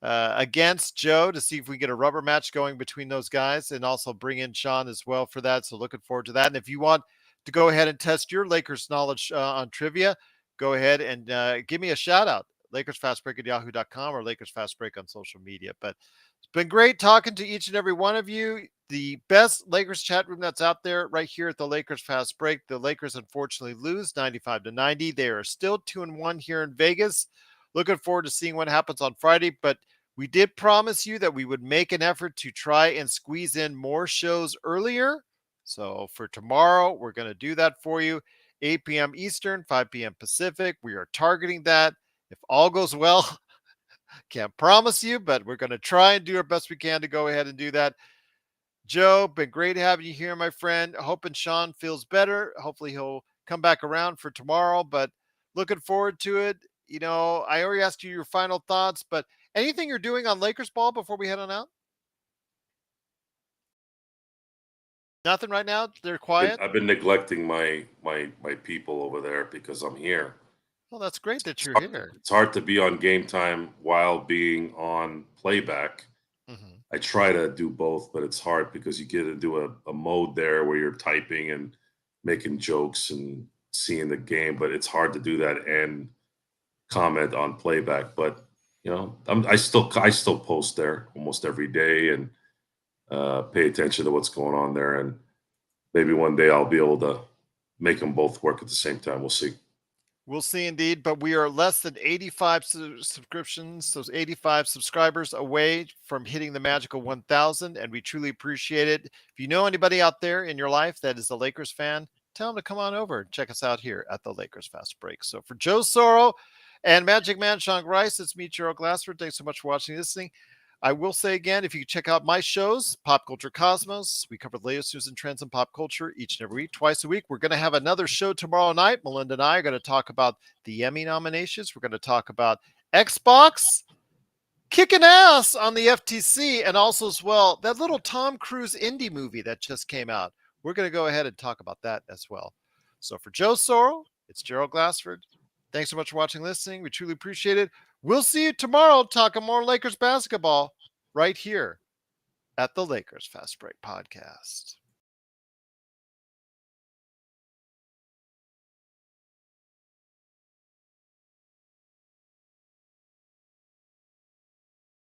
against Joe to see if we get a rubber match going between those guys, and also bring in Sean as well for that. So looking forward to that. And if you want to go ahead and test your Lakers knowledge on trivia, go ahead and give me a shout out. LakersFastBreak@yahoo.com or LakersFastBreak on social media. But it's been great talking to each and every one of you. The best Lakers chat room that's out there right here at the Lakers Fast Break. The Lakers unfortunately lose 95-90. They are still 2-1 here in Vegas. Looking forward to seeing what happens on Friday. But we did promise you that we would make an effort to try and squeeze in more shows earlier. So for tomorrow, we're going to do that for you. 8 p.m. Eastern, 5 p.m. Pacific. We are targeting that. If all goes well, can't promise you, but we're going to try and do our best we can to go ahead and do that. Joe, been great having you here, my friend. Hoping Sean feels better. Hopefully he'll come back around for tomorrow, but looking forward to it. You know, I already asked you your final thoughts, but anything you're doing on Lakers ball before we head on out? Nothing right now? They're quiet? I've been neglecting my people over there because I'm here. Well, that's great that you're here. It's hard to be on Game Time while being on playback. Mm-hmm. I try to do both, but it's hard because you get into a mode there where you're typing and making jokes and seeing the game, but it's hard to do that and comment on playback. But you know, I still post there almost every day and pay attention to what's going on there. And maybe one day I'll be able to make them both work at the same time. We'll see. We'll see indeed, but we are less than 85 subscriptions, those 85 subscribers away from hitting the magical 1,000, and we truly appreciate it. If you know anybody out there in your life that is a Lakers fan, tell them to come on over and check us out here at the Lakers Fast Break. So for Joe Soro and Magic Man Sean Grice, it's me, Gerald Glassford. Thanks so much for watching and listening. I will say again, if you check out my shows, Pop Culture Cosmos, we cover the latest news and trends in pop culture each and every week, twice a week. We're going to have another show tomorrow night. Melinda and I are going to talk about the Emmy nominations. We're going to talk about Xbox kicking ass on the FTC, and also as well, that little Tom Cruise indie movie that just came out. We're going to go ahead and talk about that as well. So for Joe Soro, it's Gerald Glassford. Thanks so much for watching and listening. We truly appreciate it. We'll see you tomorrow talking more Lakers basketball right here at the Lakers Fast Break Podcast.